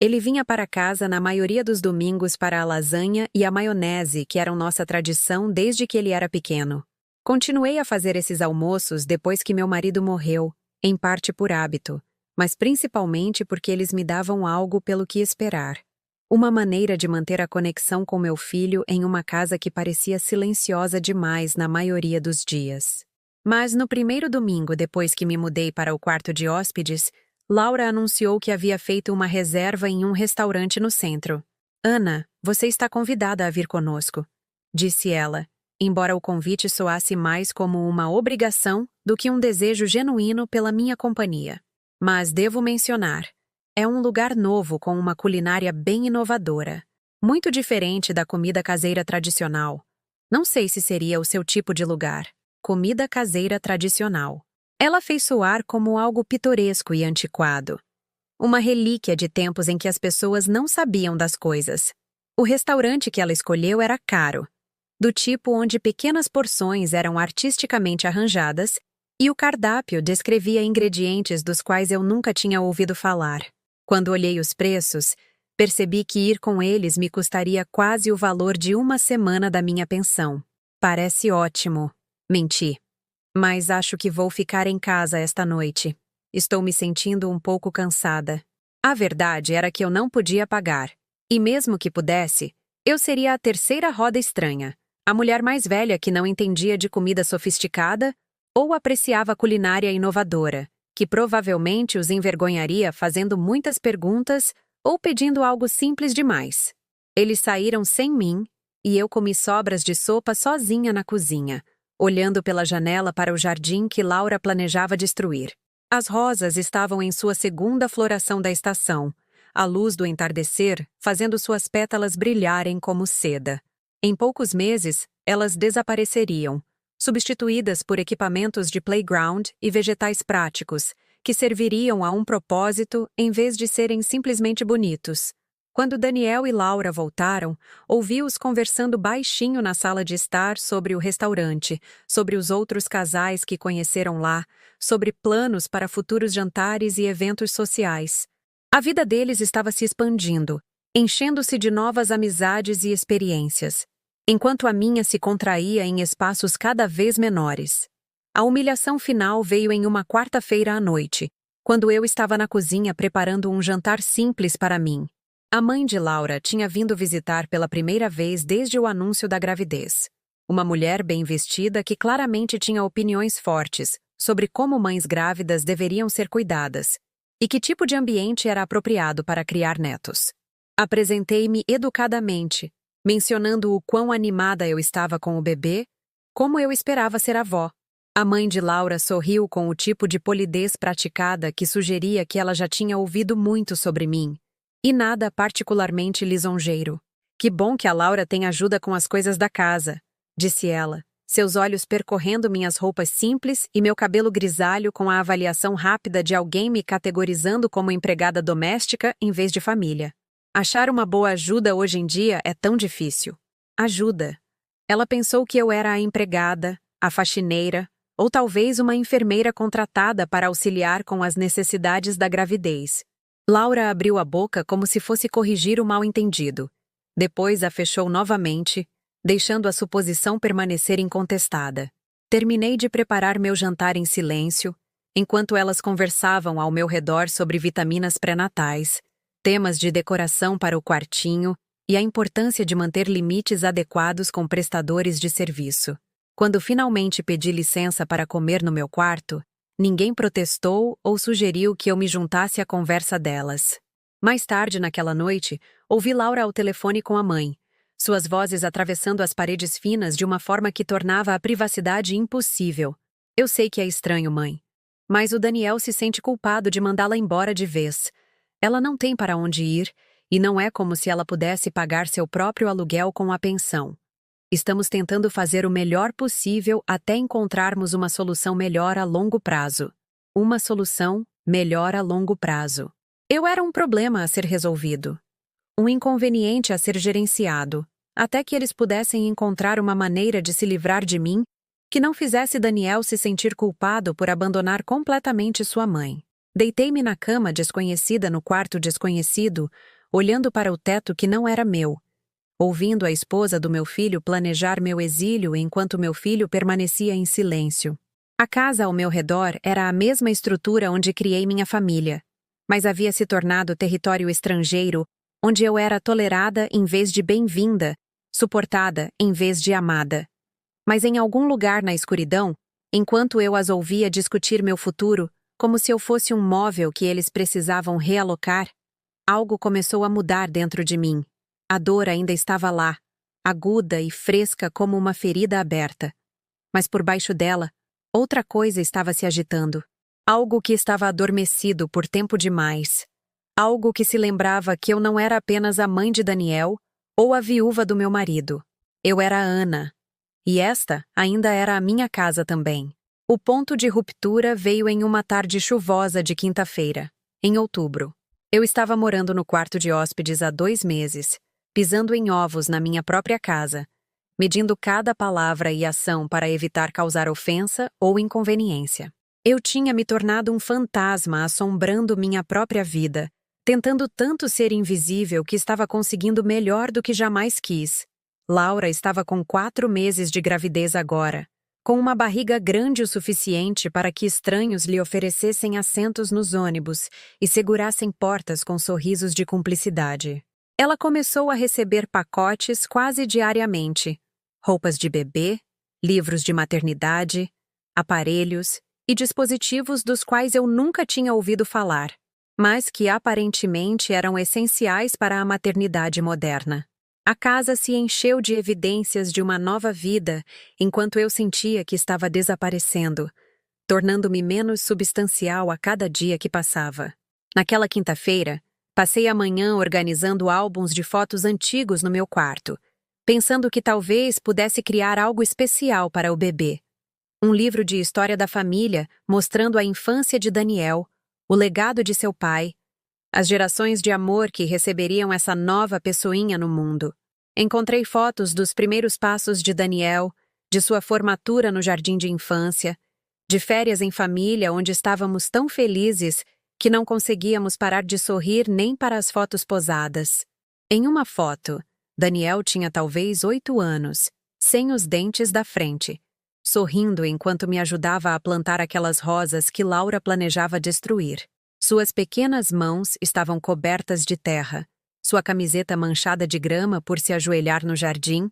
[SPEAKER 1] ele vinha para casa na maioria dos domingos para a lasanha e a maionese, que eram nossa tradição desde que ele era pequeno. Continuei a fazer esses almoços depois que meu marido morreu, em parte por hábito, mas principalmente porque eles me davam algo pelo que esperar. Uma maneira de manter a conexão com meu filho em uma casa que parecia silenciosa demais na maioria dos dias. Mas no primeiro domingo depois que me mudei para o quarto de hóspedes, Laura anunciou que havia feito uma reserva em um restaurante no centro. "Ana, você está convidada a vir conosco", disse ela, embora o convite soasse mais como uma obrigação do que um desejo genuíno pela minha companhia. Mas devo mencionar, é um lugar novo com uma culinária bem inovadora, muito diferente da comida caseira tradicional. Não sei se seria o seu tipo de lugar. Comida caseira tradicional. Ela fez soar como algo pitoresco e antiquado. Uma relíquia de tempos em que as pessoas não sabiam das coisas. O restaurante que ela escolheu era caro, do tipo onde pequenas porções eram artisticamente arranjadas, e o cardápio descrevia ingredientes dos quais eu nunca tinha ouvido falar. Quando olhei os preços, percebi que ir com eles me custaria quase o valor de uma semana da minha pensão. "Parece ótimo", menti. "Mas acho que vou ficar em casa esta noite. Estou me sentindo um pouco cansada." A verdade era que eu não podia pagar. E mesmo que pudesse, eu seria a terceira roda estranha, a mulher mais velha que não entendia de comida sofisticada ou apreciava culinária inovadora, que provavelmente os envergonharia fazendo muitas perguntas ou pedindo algo simples demais. Eles saíram sem mim e eu comi sobras de sopa sozinha na cozinha, olhando pela janela para o jardim que Laura planejava destruir. As rosas estavam em sua segunda floração da estação, a luz do entardecer fazendo suas pétalas brilharem como seda. Em poucos meses, elas desapareceriam, substituídas por equipamentos de playground e vegetais práticos, que serviriam a um propósito em vez de serem simplesmente bonitos. Quando Daniel e Laura voltaram, ouvi-os conversando baixinho na sala de estar sobre o restaurante, sobre os outros casais que conheceram lá, sobre planos para futuros jantares e eventos sociais. A vida deles estava se expandindo, enchendo-se de novas amizades e experiências, enquanto a minha se contraía em espaços cada vez menores. A humilhação final veio em uma quarta-feira à noite, quando eu estava na cozinha preparando um jantar simples para mim. A mãe de Laura tinha vindo visitar pela primeira vez desde o anúncio da gravidez. Uma mulher bem vestida que claramente tinha opiniões fortes sobre como mães grávidas deveriam ser cuidadas e que tipo de ambiente era apropriado para criar netos. Apresentei-me educadamente, mencionando o quão animada eu estava com o bebê, como eu esperava ser avó. A mãe de Laura sorriu com o tipo de polidez praticada que sugeria que ela já tinha ouvido muito sobre mim, e nada particularmente lisonjeiro. Que bom que a Laura tem ajuda com as coisas da casa, disse ela, seus olhos percorrendo minhas roupas simples e meu cabelo grisalho com a avaliação rápida de alguém me categorizando como empregada doméstica em vez de família. Achar uma boa ajuda hoje em dia é tão difícil. Ajuda. Ela pensou que eu era a empregada, a faxineira, ou talvez uma enfermeira contratada para auxiliar com as necessidades da gravidez. Laura abriu a boca como se fosse corrigir o mal-entendido. Depois a fechou novamente, deixando a suposição permanecer incontestada. Terminei de preparar meu jantar em silêncio, enquanto elas conversavam ao meu redor sobre vitaminas pré-natais, temas de decoração para o quartinho e a importância de manter limites adequados com prestadores de serviço. Quando finalmente pedi licença para comer no meu quarto, ninguém protestou ou sugeriu que eu me juntasse à conversa delas. Mais tarde naquela noite, ouvi Laura ao telefone com a mãe, suas vozes atravessando as paredes finas de uma forma que tornava a privacidade impossível. Eu sei que é estranho, mãe. Mas o Daniel se sente culpado de mandá-la embora de vez. Ela não tem para onde ir, e não é como se ela pudesse pagar seu próprio aluguel com a pensão. Estamos tentando fazer o melhor possível até encontrarmos uma solução melhor a longo prazo. Uma solução melhor a longo prazo. Eu era um problema a ser resolvido. Um inconveniente a ser gerenciado, até que eles pudessem encontrar uma maneira de se livrar de mim que não fizesse Daniel se sentir culpado por abandonar completamente sua mãe. Deitei-me na cama desconhecida no quarto desconhecido, olhando para o teto que não era meu, ouvindo a esposa do meu filho planejar meu exílio enquanto meu filho permanecia em silêncio. A casa ao meu redor era a mesma estrutura onde criei minha família, mas havia se tornado território estrangeiro, onde eu era tolerada em vez de bem-vinda, suportada em vez de amada. Mas em algum lugar na escuridão, enquanto eu as ouvia discutir meu futuro, como se eu fosse um móvel que eles precisavam realocar, algo começou a mudar dentro de mim. A dor ainda estava lá, aguda e fresca como uma ferida aberta. Mas por baixo dela, outra coisa estava se agitando. Algo que estava adormecido por tempo demais. Algo que se lembrava que eu não era apenas a mãe de Daniel ou a viúva do meu marido. Eu era a Ana. E esta ainda era a minha casa também. O ponto de ruptura veio em uma tarde chuvosa de quinta-feira, em outubro. Eu estava morando no quarto de hóspedes há 2 meses, pisando em ovos na minha própria casa, medindo cada palavra e ação para evitar causar ofensa ou inconveniência. Eu tinha me tornado um fantasma assombrando minha própria vida, tentando tanto ser invisível que estava conseguindo melhor do que jamais quis. Laura estava com 4 meses de gravidez agora, com uma barriga grande o suficiente para que estranhos lhe oferecessem assentos nos ônibus e segurassem portas com sorrisos de cumplicidade. Ela começou a receber pacotes quase diariamente, roupas de bebê, livros de maternidade, aparelhos e dispositivos dos quais eu nunca tinha ouvido falar, mas que aparentemente eram essenciais para a maternidade moderna. A casa se encheu de evidências de uma nova vida, enquanto eu sentia que estava desaparecendo, tornando-me menos substancial a cada dia que passava. Naquela quinta-feira, passei a manhã organizando álbuns de fotos antigos no meu quarto, pensando que talvez pudesse criar algo especial para o bebê. Um livro de história da família mostrando a infância de Daniel, o legado de seu pai, as gerações de amor que receberiam essa nova pessoinha no mundo. Encontrei fotos dos primeiros passos de Daniel, de sua formatura no jardim de infância, de férias em família onde estávamos tão felizes que não conseguíamos parar de sorrir nem para as fotos posadas. Em uma foto, Daniel tinha talvez 8 anos, sem os dentes da frente, sorrindo enquanto me ajudava a plantar aquelas rosas que Laura planejava destruir. Suas pequenas mãos estavam cobertas de terra, sua camiseta manchada de grama por se ajoelhar no jardim,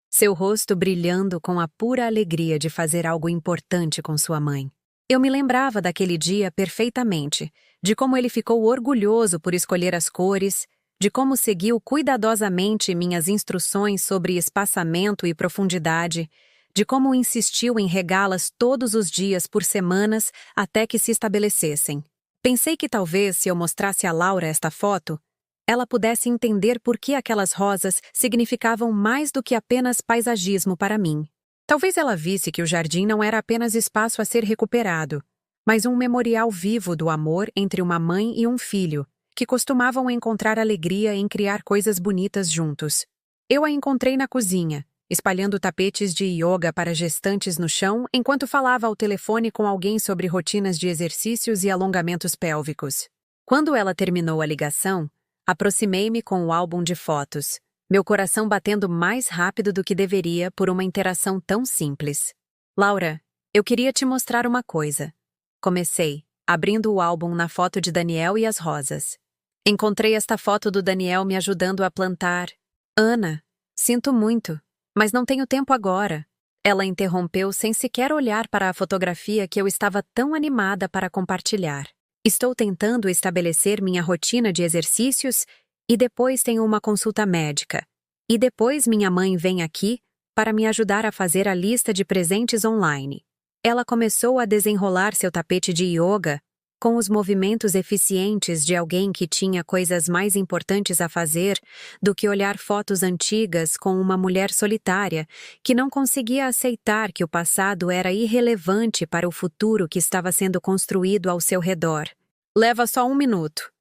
[SPEAKER 1] seu rosto brilhando com a pura alegria de fazer algo importante com sua mãe. Eu me lembrava daquele dia perfeitamente, de como ele ficou orgulhoso por escolher as cores, de como seguiu cuidadosamente minhas instruções sobre espaçamento e profundidade, de como insistiu em regá-las todos os dias por semanas até que se estabelecessem. Pensei que talvez, se eu mostrasse a Laura esta foto, ela pudesse entender por que aquelas rosas significavam mais do que apenas paisagismo para mim. Talvez ela visse que o jardim não era apenas espaço a ser recuperado, mas um memorial vivo do amor entre uma mãe e um filho, que costumavam encontrar alegria em criar coisas bonitas juntos. Eu a encontrei na cozinha, espalhando tapetes de yoga para gestantes no chão enquanto falava ao telefone com alguém sobre rotinas de exercícios e alongamentos pélvicos. Quando ela terminou a ligação, aproximei-me com o álbum de fotos, meu coração batendo mais rápido do que deveria por uma interação tão simples. Laura, eu queria te mostrar uma coisa. Comecei, abrindo o álbum na foto de Daniel e as rosas. Encontrei esta foto do Daniel me ajudando a plantar. Ana, sinto muito, mas não tenho tempo agora. Ela interrompeu sem sequer olhar para a fotografia que eu estava tão animada para compartilhar. Estou tentando estabelecer minha rotina de exercícios e depois tenho uma consulta médica. E depois minha mãe vem aqui para me ajudar a fazer a lista de presentes online. Ela começou a desenrolar seu tapete de yoga com os movimentos eficientes de alguém que tinha coisas mais importantes a fazer do que olhar fotos antigas com uma mulher solitária que não conseguia aceitar que o passado era irrelevante para o futuro que estava sendo construído ao seu redor. Leva só 1 minuto.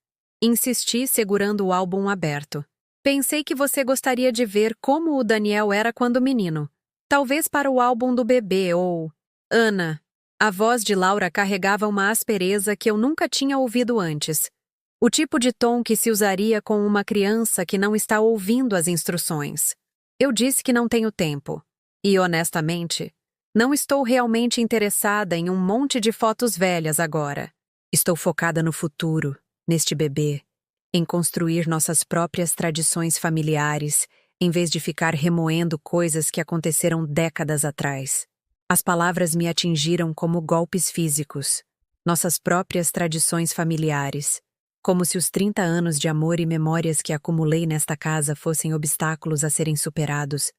[SPEAKER 1] Insisti, segurando o álbum aberto. Pensei que você gostaria de ver como o Daniel era quando menino. Talvez para o álbum do bebê ou... Ana. A voz de Laura carregava uma aspereza que eu nunca tinha ouvido antes. O tipo de tom que se usaria com uma criança que não está ouvindo as instruções. Eu disse que não tenho tempo. E, honestamente, não estou realmente interessada em um monte de fotos velhas agora. Estou focada no futuro, neste bebê, em construir nossas próprias tradições familiares, em vez de ficar remoendo coisas que aconteceram décadas atrás. As palavras me atingiram como golpes físicos. Nossas próprias tradições familiares. Como se os 30 anos de amor e memórias que acumulei nesta casa fossem obstáculos a serem superados,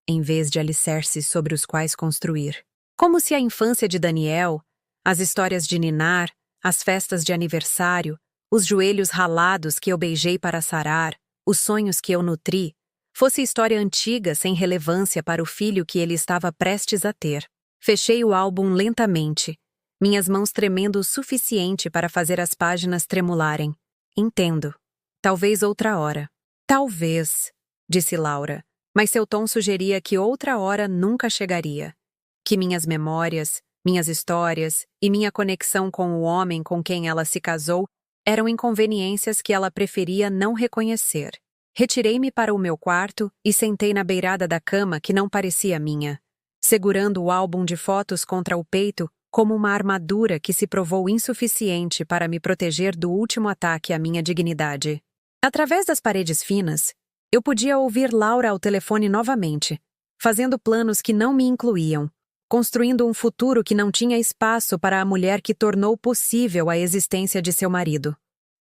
[SPEAKER 1] em vez de alicerces sobre os quais construir. Como se a infância de Daniel, as histórias de ninar, as festas de aniversário, os joelhos ralados que eu beijei para sarar, os sonhos que eu nutri, fosse história antiga sem relevância para o filho que ele estava prestes a ter. Fechei o álbum lentamente, minhas mãos tremendo o suficiente para fazer as páginas tremularem. Entendo. Talvez outra hora. Talvez, disse Laura, mas seu tom sugeria que outra hora nunca chegaria. Que minhas memórias, minhas histórias e minha conexão com o homem com quem ela se casou eram inconveniências que ela preferia não reconhecer. Retirei-me para o meu quarto e sentei na beirada da cama que não parecia minha, segurando o álbum de fotos contra o peito como uma armadura que se provou insuficiente para me proteger do último ataque à minha dignidade. Através das paredes finas, eu podia ouvir Laura ao telefone novamente, fazendo planos que não me incluíam, construindo um futuro que não tinha espaço para a mulher que tornou possível a existência de seu marido.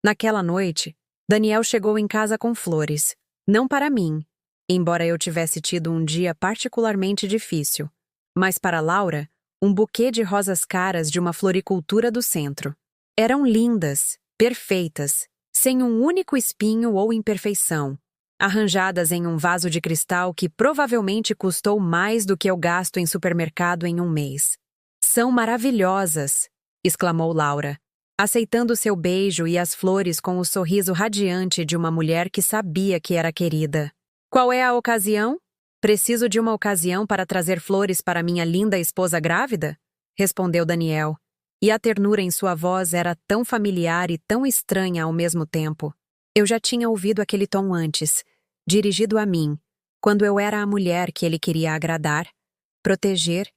[SPEAKER 1] Naquela noite, Daniel chegou em casa com flores, não para mim, embora eu tivesse tido um dia particularmente difícil, mas para Laura, um buquê de rosas caras de uma floricultura do centro. Eram lindas, perfeitas, sem um único espinho ou imperfeição, arranjadas em um vaso de cristal que provavelmente custou mais do que eu gasto em supermercado em um mês. São maravilhosas, exclamou Laura, aceitando seu beijo e as flores com o sorriso radiante de uma mulher que sabia que era querida. Qual é a ocasião? Preciso de uma ocasião para trazer flores para minha linda esposa grávida? Respondeu Daniel, e a ternura em sua voz era tão familiar e tão estranha ao mesmo tempo. Eu já tinha ouvido aquele tom antes, dirigido a mim, quando eu era a mulher que ele queria agradar, proteger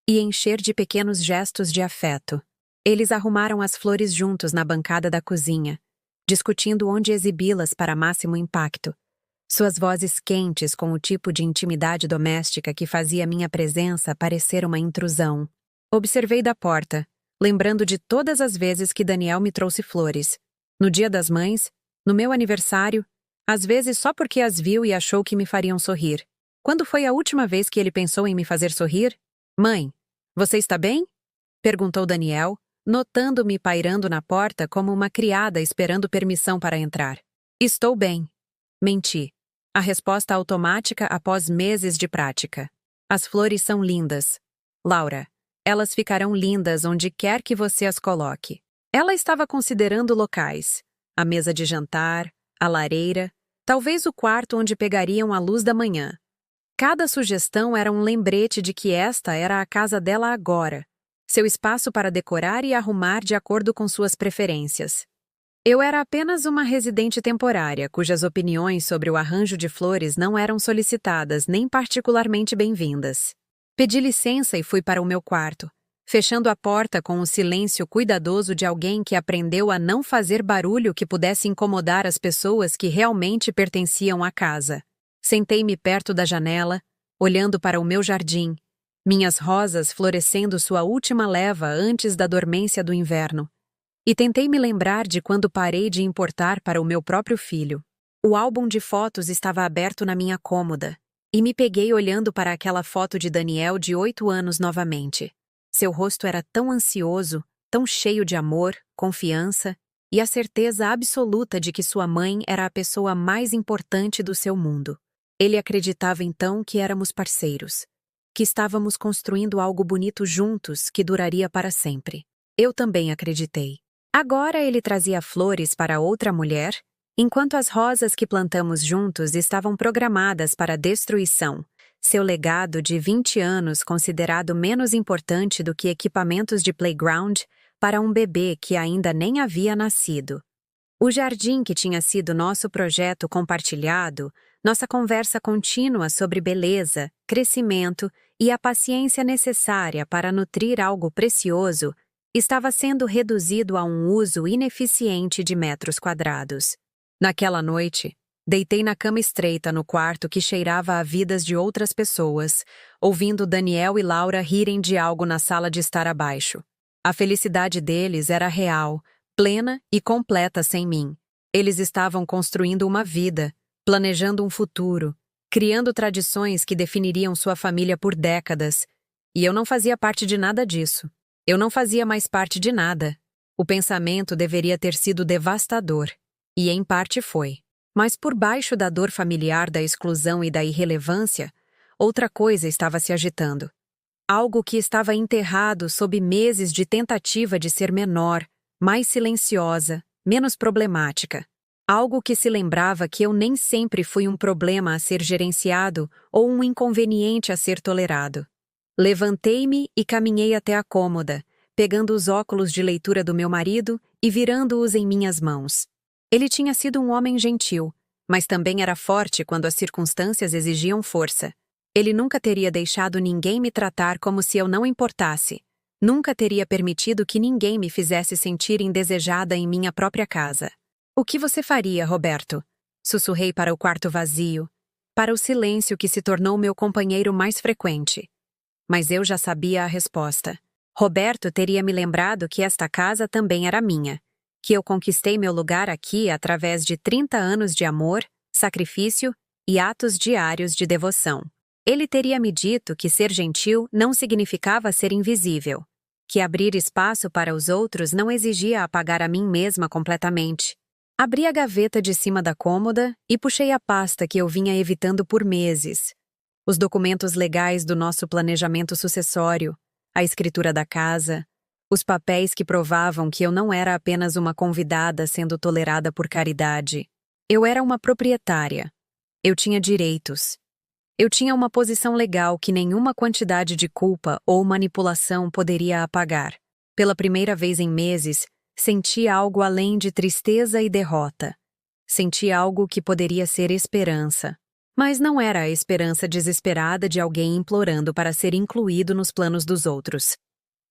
[SPEAKER 1] e encher de pequenos gestos de afeto. Eles arrumaram as flores juntos na bancada da cozinha, discutindo onde exibi-las para máximo impacto. Suas vozes quentes com o tipo de intimidade doméstica que fazia minha presença parecer uma intrusão. Observei da porta, lembrando de todas as vezes que Daniel me trouxe flores. No Dia das Mães, no meu aniversário, às vezes só porque as viu e achou que me fariam sorrir. Quando foi a última vez que ele pensou em me fazer sorrir? Mãe, você está bem? Perguntou Daniel, notando-me pairando na porta como uma criada esperando permissão para entrar. Estou bem. Menti. A resposta automática após meses de prática. As flores são lindas. Laura, elas ficarão lindas onde quer que você as coloque. Ela estava considerando locais. A mesa de jantar, a lareira, talvez o quarto onde pegariam a luz da manhã. Cada sugestão era um lembrete de que esta era a casa dela agora, seu espaço para decorar e arrumar de acordo com suas preferências. Eu era apenas uma residente temporária, cujas opiniões sobre o arranjo de flores não eram solicitadas nem particularmente bem-vindas. Pedi licença e fui para o meu quarto, fechando a porta com o silêncio cuidadoso de alguém que aprendeu a não fazer barulho que pudesse incomodar as pessoas que realmente pertenciam à casa. Sentei-me perto da janela, olhando para o meu jardim, minhas rosas florescendo sua última leva antes da dormência do inverno. E tentei me lembrar de quando parei de importar para o meu próprio filho. O álbum de fotos estava aberto na minha cômoda, e me peguei olhando para aquela foto de Daniel de 8 anos novamente. Seu rosto era tão ansioso, tão cheio de amor, confiança e a certeza absoluta de que sua mãe era a pessoa mais importante do seu mundo. Ele acreditava então que éramos parceiros, que estávamos construindo algo bonito juntos que duraria para sempre. Eu também acreditei. Agora ele trazia flores para outra mulher, enquanto as rosas que plantamos juntos estavam programadas para destruição, seu legado de 20 anos considerado menos importante do que equipamentos de playground para um bebê que ainda nem havia nascido. O jardim que tinha sido nosso projeto compartilhado, nossa conversa contínua sobre beleza, crescimento e a paciência necessária para nutrir algo precioso, estava sendo reduzido a um uso ineficiente de metros quadrados. Naquela noite, deitei na cama estreita no quarto que cheirava a vidas de outras pessoas, ouvindo Daniel e Laura rirem de algo na sala de estar abaixo. A felicidade deles era real, plena e completa sem mim. Eles estavam construindo uma vida, planejando um futuro, criando tradições que definiriam sua família por décadas, e eu não fazia parte de nada disso. Eu não fazia mais parte de nada. O pensamento deveria ter sido devastador, e em parte foi. Mas por baixo da dor familiar da exclusão e da irrelevância, outra coisa estava se agitando. Algo que estava enterrado sob meses de tentativa de ser menor, mais silenciosa, menos problemática. Algo que se lembrava que eu nem sempre fui um problema a ser gerenciado ou um inconveniente a ser tolerado. Levantei-me e caminhei até a cômoda, pegando os óculos de leitura do meu marido e virando-os em minhas mãos. Ele tinha sido um homem gentil, mas também era forte quando as circunstâncias exigiam força. Ele nunca teria deixado ninguém me tratar como se eu não importasse. Nunca teria permitido que ninguém me fizesse sentir indesejada em minha própria casa. O que você faria, Roberto? Sussurrei para o quarto vazio, para o silêncio que se tornou meu companheiro mais frequente. Mas eu já sabia a resposta. Roberto teria me lembrado que esta casa também era minha, que eu conquistei meu lugar aqui através de 30 anos de amor, sacrifício e atos diários de devoção. Ele teria me dito que ser gentil não significava ser invisível, que abrir espaço para os outros não exigia apagar a mim mesma completamente. Abri a gaveta de cima da cômoda e puxei a pasta que eu vinha evitando por meses. Os documentos legais do nosso planejamento sucessório, a escritura da casa, os papéis que provavam que eu não era apenas uma convidada sendo tolerada por caridade. Eu era uma proprietária. Eu tinha direitos. Eu tinha uma posição legal que nenhuma quantidade de culpa ou manipulação poderia apagar. Pela primeira vez em meses, senti algo além de tristeza e derrota. Senti algo que poderia ser esperança. Mas não era a esperança desesperada de alguém implorando para ser incluído nos planos dos outros.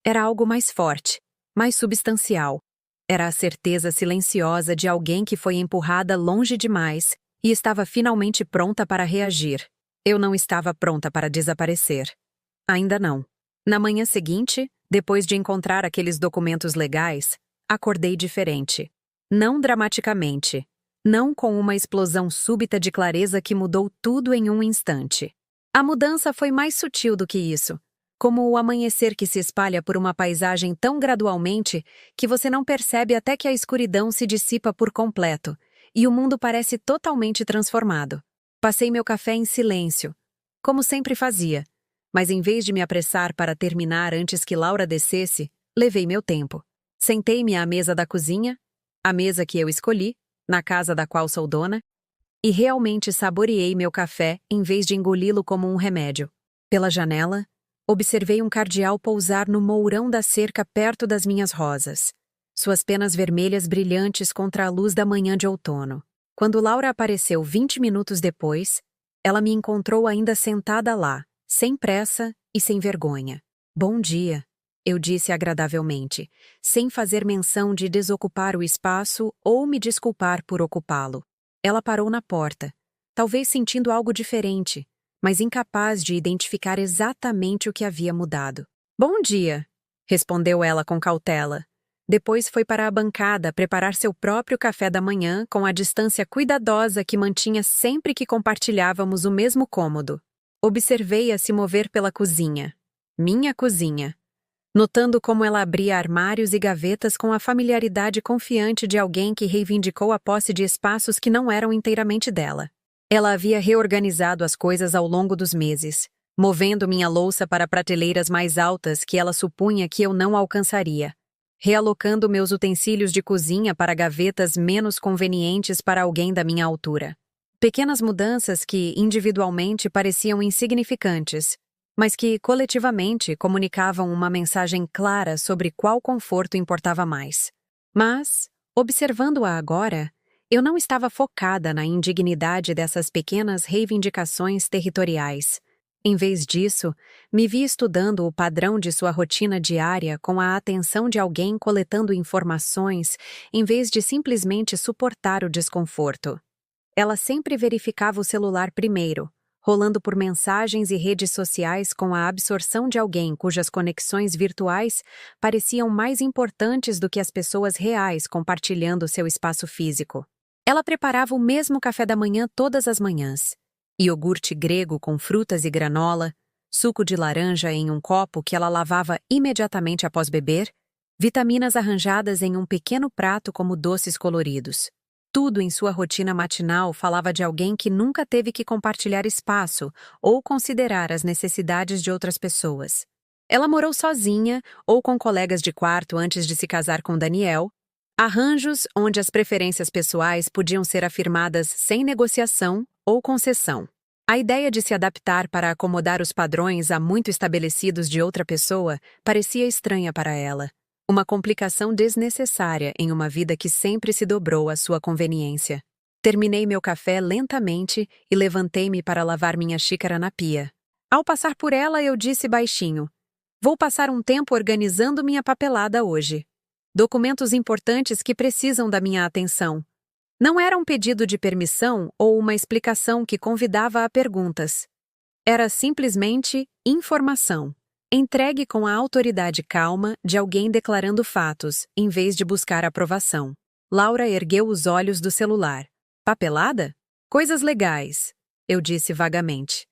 [SPEAKER 1] Era algo mais forte, mais substancial. Era a certeza silenciosa de alguém que foi empurrada longe demais e estava finalmente pronta para reagir. Eu não estava pronta para desaparecer. Ainda não. Na manhã seguinte, depois de encontrar aqueles documentos legais, acordei diferente. Não dramaticamente. Não com uma explosão súbita de clareza que mudou tudo em um instante. A mudança foi mais sutil do que isso, como o amanhecer que se espalha por uma paisagem tão gradualmente que você não percebe até que a escuridão se dissipa por completo e o mundo parece totalmente transformado. Passei meu café em silêncio, como sempre fazia, mas em vez de me apressar para terminar antes que Laura descesse, levei meu tempo. Sentei-me à mesa da cozinha, a mesa que eu escolhi, na casa da qual sou dona, e realmente saboreei meu café em vez de engoli-lo como um remédio. Pela janela, observei um cardeal pousar no mourão da cerca perto das minhas rosas, suas penas vermelhas brilhantes contra a luz da manhã de outono. Quando Laura apareceu 20 minutos depois, ela me encontrou ainda sentada lá, sem pressa e sem vergonha. "Bom dia", eu disse agradavelmente, sem fazer menção de desocupar o espaço ou me desculpar por ocupá-lo. Ela parou na porta, talvez sentindo algo diferente, mas incapaz de identificar exatamente o que havia mudado. "Bom dia", respondeu ela com cautela. Depois foi para a bancada preparar seu próprio café da manhã com a distância cuidadosa que mantinha sempre que compartilhávamos o mesmo cômodo. Observei-a se mover pela cozinha. Minha cozinha. Notando como ela abria armários e gavetas com a familiaridade confiante de alguém que reivindicou a posse de espaços que não eram inteiramente dela. Ela havia reorganizado as coisas ao longo dos meses, movendo minha louça para prateleiras mais altas que ela supunha que eu não alcançaria, realocando meus utensílios de cozinha para gavetas menos convenientes para alguém da minha altura. Pequenas mudanças que, individualmente, pareciam insignificantes, mas que, coletivamente, comunicavam uma mensagem clara sobre qual conforto importava mais. Mas, observando-a agora, eu não estava focada na indignidade dessas pequenas reivindicações territoriais. Em vez disso, me vi estudando o padrão de sua rotina diária com a atenção de alguém coletando informações em vez de simplesmente suportar o desconforto. Ela sempre verificava o celular primeiro, rolando por mensagens e redes sociais com a absorção de alguém cujas conexões virtuais pareciam mais importantes do que as pessoas reais compartilhando seu espaço físico. Ela preparava o mesmo café da manhã todas as manhãs. Iogurte grego com frutas e granola, suco de laranja em um copo que ela lavava imediatamente após beber, vitaminas arranjadas em um pequeno prato como doces coloridos. Tudo em sua rotina matinal falava de alguém que nunca teve que compartilhar espaço ou considerar as necessidades de outras pessoas. Ela morou sozinha ou com colegas de quarto antes de se casar com Daniel, arranjos onde as preferências pessoais podiam ser afirmadas sem negociação ou concessão. A ideia de se adaptar para acomodar os padrões há muito estabelecidos de outra pessoa parecia estranha para ela. Uma complicação desnecessária em uma vida que sempre se dobrou à sua conveniência. Terminei meu café lentamente e levantei-me para lavar minha xícara na pia. Ao passar por ela, eu disse baixinho: "Vou passar um tempo organizando minha papelada hoje. Documentos importantes que precisam da minha atenção." Não era um pedido de permissão ou uma explicação que convidava a perguntas. Era simplesmente informação, entregue com a autoridade calma de alguém declarando fatos, em vez de buscar aprovação. Laura ergueu os olhos do celular. "Papelada? Coisas legais", eu disse vagamente.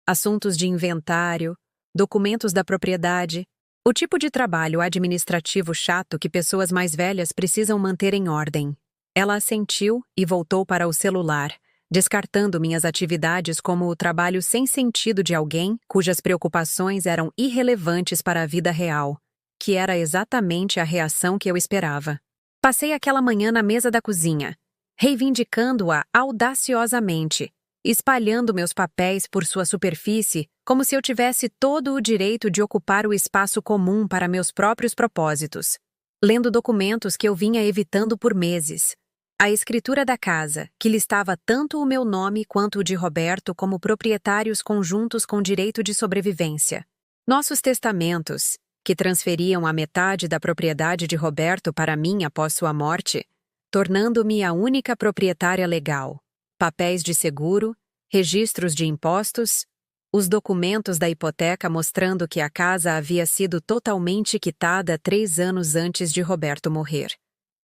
[SPEAKER 1] "Assuntos de inventário, documentos da propriedade, o tipo de trabalho administrativo chato que pessoas mais velhas precisam manter em ordem." Ela assentiu e voltou para o celular, descartando minhas atividades como o trabalho sem sentido de alguém cujas preocupações eram irrelevantes para a vida real, que era exatamente a reação que eu esperava. Passei aquela manhã na mesa da cozinha, reivindicando-a audaciosamente, espalhando meus papéis por sua superfície como se eu tivesse todo o direito de ocupar o espaço comum para meus próprios propósitos. Lendo documentos que eu vinha evitando por meses. A escritura da casa, que listava tanto o meu nome quanto o de Roberto como proprietários conjuntos com direito de sobrevivência. Nossos testamentos, que transferiam a metade da propriedade de Roberto para mim após sua morte, tornando-me a única proprietária legal. Papéis de seguro, registros de impostos, os documentos da hipoteca mostrando que a casa havia sido totalmente quitada 3 anos antes de Roberto morrer.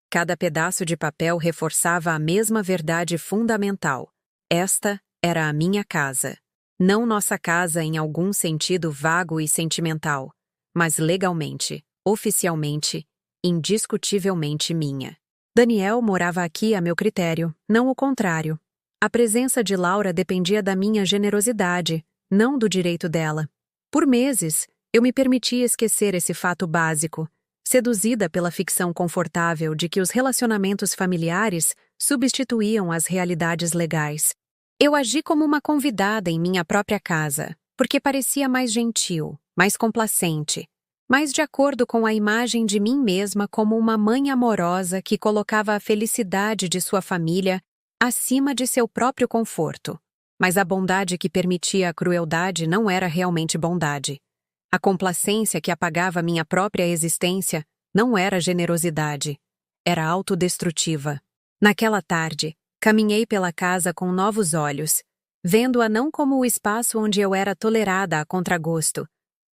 [SPEAKER 1] Cada pedaço de papel reforçava a mesma verdade fundamental. Esta era a minha casa. Não nossa casa em algum sentido vago e sentimental, mas legalmente, oficialmente, indiscutivelmente minha. Daniel morava aqui a meu critério, não o contrário. A presença de Laura dependia da minha generosidade, não do direito dela. Por meses, eu me permitia esquecer esse fato básico, seduzida pela ficção confortável de que os relacionamentos familiares substituíam as realidades legais. Eu agi como uma convidada em minha própria casa, porque parecia mais gentil, mais complacente, mais de acordo com a imagem de mim mesma como uma mãe amorosa que colocava a felicidade de sua família acima de seu próprio conforto. Mas a bondade que permitia a crueldade não era realmente bondade. A complacência que apagava minha própria existência não era generosidade, era autodestrutiva. Naquela tarde, caminhei pela casa com novos olhos, vendo-a não como o espaço onde eu era tolerada a contragosto,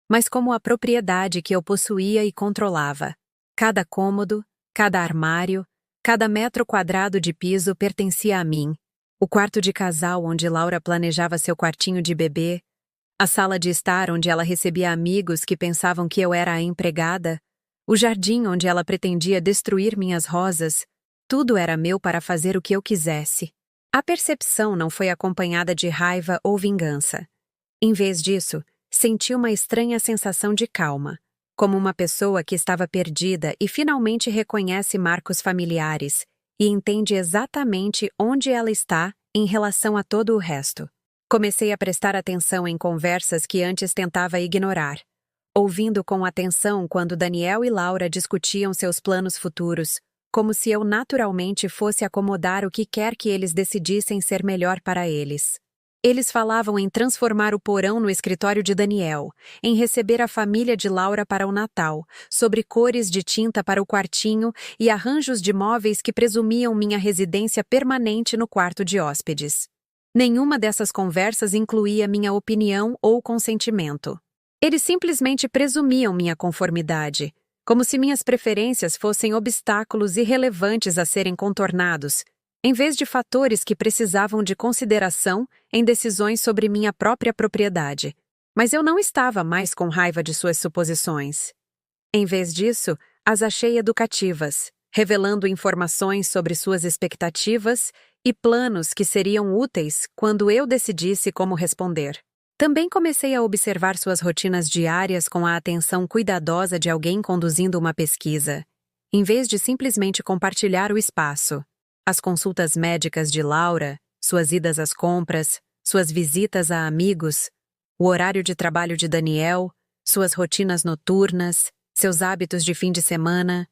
[SPEAKER 1] mas como a propriedade que eu possuía e controlava. Cada cômodo, cada armário, cada metro quadrado de piso pertencia a mim. O quarto de casal onde Laura planejava seu quartinho de bebê, a sala de estar onde ela recebia amigos que pensavam que eu era a empregada, o jardim onde ela pretendia destruir minhas rosas, tudo era meu para fazer o que eu quisesse. A percepção não foi acompanhada de raiva ou vingança. Em vez disso, senti uma estranha sensação de calma, como uma pessoa que estava perdida e finalmente reconhece marcos familiares e entende exatamente onde ela está em relação a todo o resto. Comecei a prestar atenção em conversas que antes tentava ignorar, ouvindo com atenção quando Daniel e Laura discutiam seus planos futuros, como se eu naturalmente fosse acomodar o que quer que eles decidissem ser melhor para eles. Eles falavam em transformar o porão no escritório de Daniel, em receber a família de Laura para o Natal, sobre cores de tinta para o quartinho e arranjos de móveis que presumiam minha residência permanente no quarto de hóspedes. Nenhuma dessas conversas incluía minha opinião ou consentimento. Eles simplesmente presumiam minha conformidade, como se minhas preferências fossem obstáculos irrelevantes a serem contornados, em vez de fatores que precisavam de consideração em decisões sobre minha própria propriedade. Mas eu não estava mais com raiva de suas suposições. Em vez disso, as achei educativas, revelando informações sobre suas expectativas e planos que seriam úteis quando eu decidisse como responder. Também comecei a observar suas rotinas diárias com a atenção cuidadosa de alguém conduzindo uma pesquisa, em vez de simplesmente compartilhar o espaço. As consultas médicas de Laura, suas idas às compras, suas visitas a amigos, o horário de trabalho de Daniel, suas rotinas noturnas, seus hábitos de fim de semana,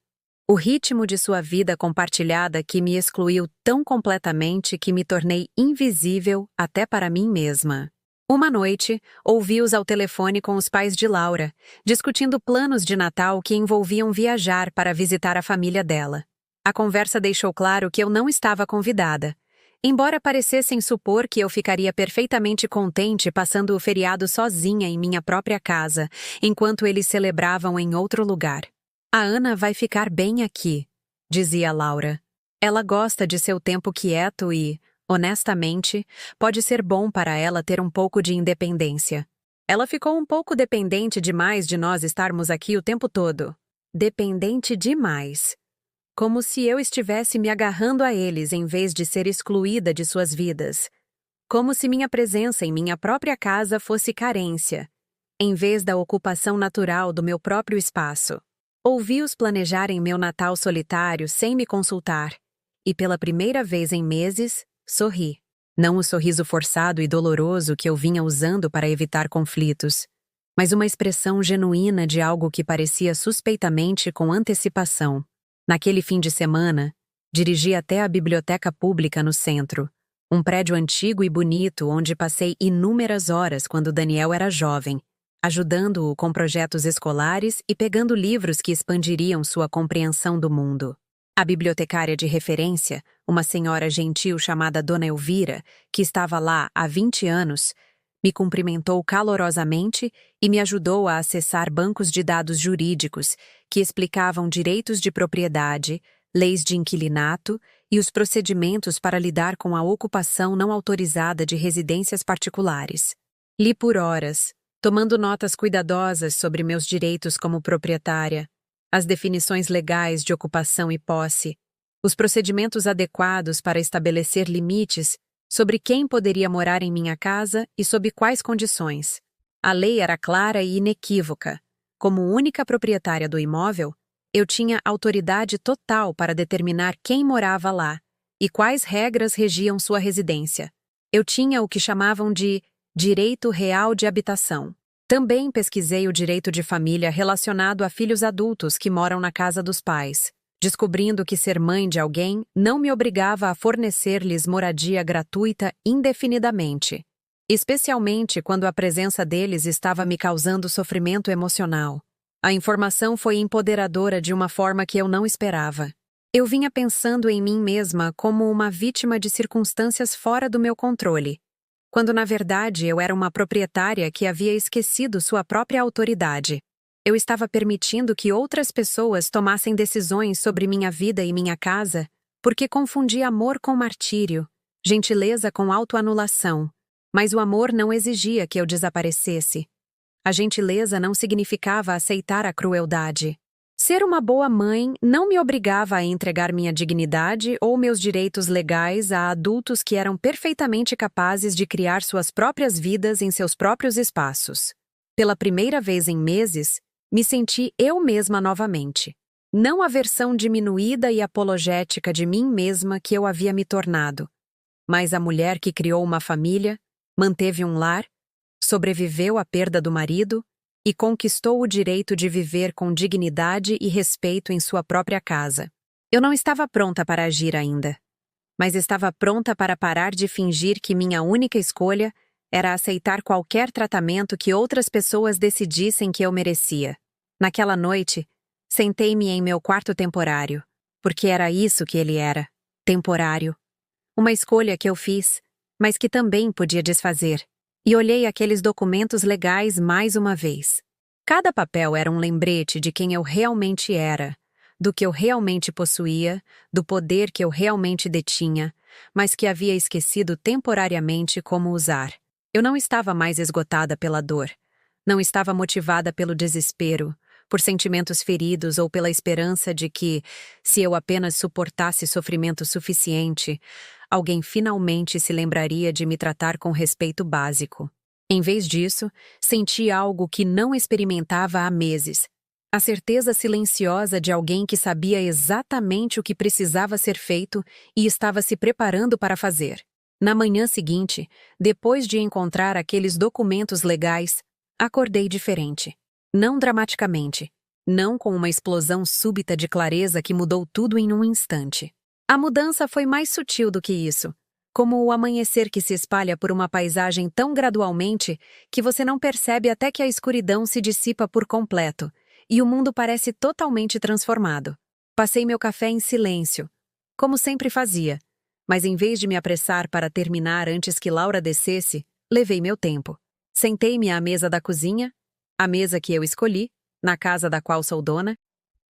[SPEAKER 1] o ritmo de sua vida compartilhada que me excluiu tão completamente que me tornei invisível até para mim mesma. Uma noite, ouvi-os ao telefone com os pais de Laura, discutindo planos de Natal que envolviam viajar para visitar a família dela. A conversa deixou claro que eu não estava convidada, embora parecessem supor que eu ficaria perfeitamente contente passando o feriado sozinha em minha própria casa, enquanto eles celebravam em outro lugar. A Ana vai ficar bem aqui, dizia Laura. Ela gosta de seu tempo quieto e, honestamente, pode ser bom para ela ter um pouco de independência. Ela ficou um pouco dependente demais de nós estarmos aqui o tempo todo. Dependente demais. Como se eu estivesse me agarrando a eles em vez de ser excluída de suas vidas. Como se minha presença em minha própria casa fosse carência, em vez da ocupação natural do meu próprio espaço. Ouvi-os planejarem meu Natal solitário sem me consultar, e pela primeira vez em meses, sorri. Não o sorriso forçado e doloroso que eu vinha usando para evitar conflitos, mas uma expressão genuína de algo que parecia suspeitamente com antecipação. Naquele fim de semana, Dirigi até a biblioteca pública no centro, um prédio antigo e bonito onde passei inúmeras horas quando Daniel era jovem, ajudando-o com projetos escolares e pegando livros que expandiriam sua compreensão do mundo. A bibliotecária de referência, uma senhora gentil chamada Dona Elvira, que estava lá há 20 anos, me cumprimentou calorosamente e me ajudou a acessar bancos de dados jurídicos que explicavam direitos de propriedade, leis de inquilinato e os procedimentos para lidar com a ocupação não autorizada de residências particulares. Li por horas, tomando notas cuidadosas sobre meus direitos como proprietária, as definições legais de ocupação e posse, os procedimentos adequados para estabelecer limites sobre quem poderia morar em minha casa e sob quais condições. A lei era clara e inequívoca. Como única proprietária do imóvel, eu tinha autoridade total para determinar quem morava lá e quais regras regiam sua residência. Eu tinha o que chamavam de direito real de habitação. Também pesquisei o direito de família relacionado a filhos adultos que moram na casa dos pais, descobrindo que ser mãe de alguém não me obrigava a fornecer-lhes moradia gratuita indefinidamente, especialmente quando a presença deles estava me causando sofrimento emocional. A informação foi empoderadora de uma forma que eu não esperava. Eu vinha pensando em mim mesma como uma vítima de circunstâncias fora do meu controle, quando na verdade eu era uma proprietária que havia esquecido sua própria autoridade. Eu estava permitindo que outras pessoas tomassem decisões sobre minha vida e minha casa, porque confundi amor com martírio, gentileza com autoanulação. Mas o amor não exigia que eu desaparecesse. A gentileza não significava aceitar a crueldade. Ser uma boa mãe não me obrigava a entregar minha dignidade ou meus direitos legais a adultos que eram perfeitamente capazes de criar suas próprias vidas em seus próprios espaços. Pela primeira vez em meses, me senti eu mesma novamente. Não a versão diminuída e apologética de mim mesma que eu havia me tornado, mas a mulher que criou uma família, manteve um lar, sobreviveu à perda do marido e conquistou o direito de viver com dignidade e respeito em sua própria casa. Eu não estava pronta para agir ainda, mas estava pronta para parar de fingir que minha única escolha era aceitar qualquer tratamento que outras pessoas decidissem que eu merecia. Naquela noite, sentei-me em meu quarto temporário, porque era isso que ele era, temporário. Uma escolha que eu fiz, mas que também podia desfazer. E olhei aqueles documentos legais mais uma vez. Cada papel era um lembrete de quem eu realmente era, do que eu realmente possuía, do poder que eu realmente detinha, mas que havia esquecido temporariamente como usar. Eu não estava mais esgotada pela dor. Não estava motivada pelo desespero, por sentimentos feridos ou pela esperança de que, se eu apenas suportasse sofrimento suficiente, alguém finalmente se lembraria de me tratar com respeito básico. Em vez disso, senti algo que não experimentava há meses. A certeza silenciosa de alguém que sabia exatamente o que precisava ser feito e estava se preparando para fazer. Na manhã seguinte, depois de encontrar aqueles documentos legais, acordei diferente. Não dramaticamente. Não com uma explosão súbita de clareza que mudou tudo em um instante. A mudança foi mais sutil do que isso, como o amanhecer que se espalha por uma paisagem tão gradualmente que você não percebe até que a escuridão se dissipa por completo e o mundo parece totalmente transformado. Passei meu café em silêncio, como sempre fazia, mas em vez de me apressar para terminar antes que Laura descesse, levei meu tempo. Sentei-me à mesa da cozinha, a mesa que eu escolhi, na casa da qual sou dona,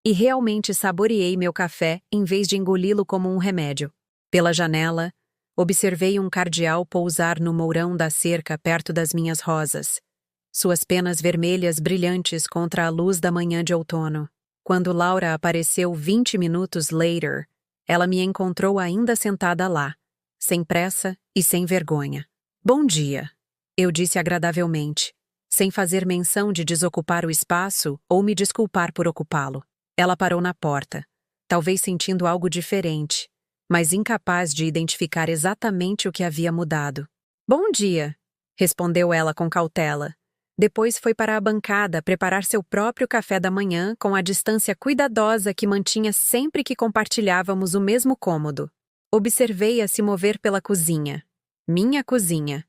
[SPEAKER 1] e realmente saboreei meu café em vez de engoli-lo como um remédio. Pela janela, observei um cardeal pousar no mourão da cerca perto das minhas rosas, suas penas vermelhas brilhantes contra a luz da manhã de outono. Quando Laura apareceu 20 minutos later, ela me encontrou ainda sentada lá, sem pressa e sem vergonha. "Bom dia", eu disse agradavelmente, sem fazer menção de desocupar o espaço ou me desculpar por ocupá-lo. Ela parou na porta, talvez sentindo algo diferente, mas incapaz de identificar exatamente o que havia mudado. "Bom dia", respondeu ela com cautela, Depois foi para a bancada preparar seu próprio café da manhã com a distância cuidadosa que mantinha sempre que compartilhávamos o mesmo cômodo. Observei-a se mover pela cozinha. Minha cozinha.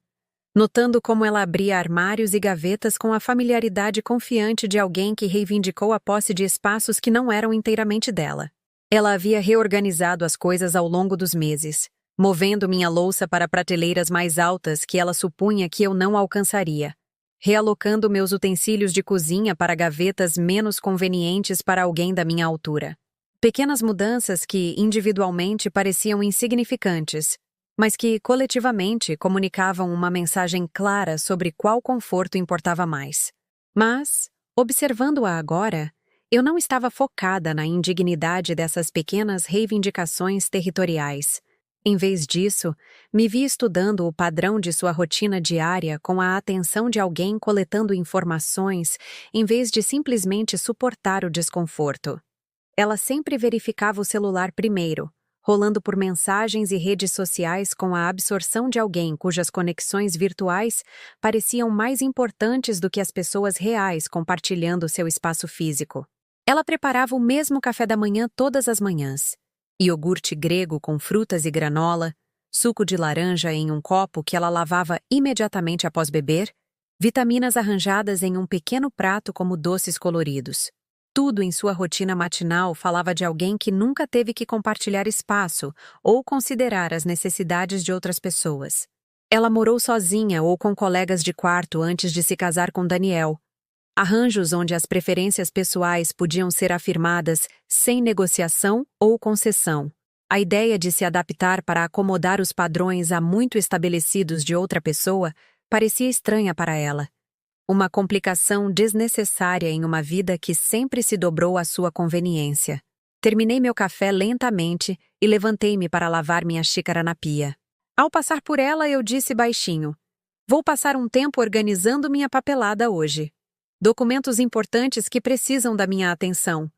[SPEAKER 1] Notando como ela abria armários e gavetas com a familiaridade confiante de alguém que reivindicou a posse de espaços que não eram inteiramente dela. Ela havia reorganizado as coisas ao longo dos meses, movendo minha louça para prateleiras mais altas que ela supunha que eu não alcançaria, realocando meus utensílios de cozinha para gavetas menos convenientes para alguém da minha altura. Pequenas mudanças que, individualmente, pareciam insignificantes, mas que, coletivamente, comunicavam uma mensagem clara sobre qual conforto importava mais. Mas, observando-a agora, eu não estava focada na indignidade dessas pequenas reivindicações territoriais. Em vez disso, me vi estudando o padrão de sua rotina diária com a atenção de alguém coletando informações em vez de simplesmente suportar o desconforto. Ela sempre verificava o celular primeiro, rolando por mensagens e redes sociais com a absorção de alguém cujas conexões virtuais pareciam mais importantes do que as pessoas reais compartilhando seu espaço físico. Ela preparava o mesmo café da manhã todas as manhãs. Iogurte grego com frutas e granola, suco de laranja em um copo que ela lavava imediatamente após beber, vitaminas arranjadas em um pequeno prato como doces coloridos. Tudo em sua rotina matinal falava de alguém que nunca teve que compartilhar espaço ou considerar as necessidades de outras pessoas. Ela morou sozinha ou com colegas de quarto antes de se casar com Daniel. Arranjos onde as preferências pessoais podiam ser afirmadas sem negociação ou concessão. A ideia de se adaptar para acomodar os padrões há muito estabelecidos de outra pessoa parecia estranha para ela. Uma complicação desnecessária em uma vida que sempre se dobrou à sua conveniência. Terminei meu café lentamente e levantei-me para lavar minha xícara na pia. Ao passar por ela, eu disse baixinho: "Vou passar um tempo organizando minha papelada hoje. Documentos importantes que precisam da minha atenção."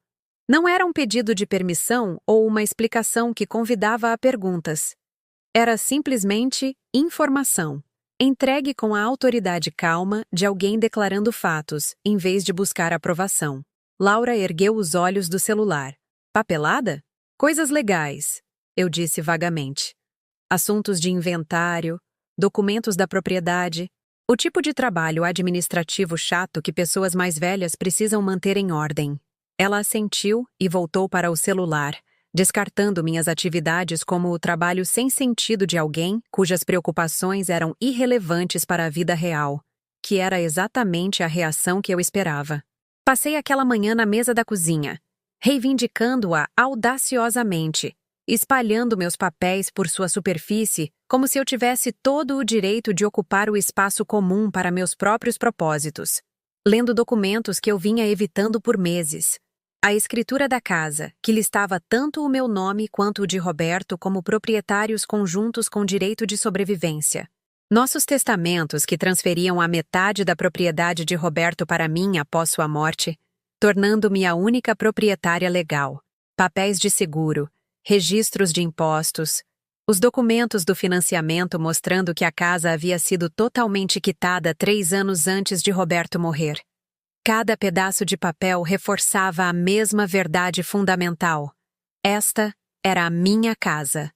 [SPEAKER 1] Não era um pedido de permissão ou uma explicação que convidava a perguntas. Era simplesmente informação, entregue com a autoridade calma de alguém declarando fatos, em vez de buscar aprovação. Laura ergueu os olhos do celular. "Papelada? Coisas legais", eu disse vagamente. Assuntos de inventário, documentos da propriedade, o tipo de trabalho administrativo chato que pessoas mais velhas precisam manter em ordem. Ela assentiu e voltou para o celular, descartando minhas atividades como o trabalho sem sentido de alguém cujas preocupações eram irrelevantes para a vida real, que era exatamente a reação que eu esperava. Passei aquela manhã na mesa da cozinha, reivindicando-a audaciosamente, espalhando meus papéis por sua superfície como se eu tivesse todo o direito de ocupar o espaço comum para meus próprios propósitos. Lendo documentos que eu vinha evitando por meses. A escritura da casa, que listava tanto o meu nome quanto o de Roberto como proprietários conjuntos com direito de sobrevivência. Nossos testamentos que transferiam a metade da propriedade de Roberto para mim após sua morte, tornando-me a única proprietária legal. Papéis de seguro, registros de impostos, os documentos do financiamento mostrando que a casa havia sido totalmente quitada 3 anos antes de Roberto morrer. Cada pedaço de papel reforçava a mesma verdade fundamental. Esta era a minha casa.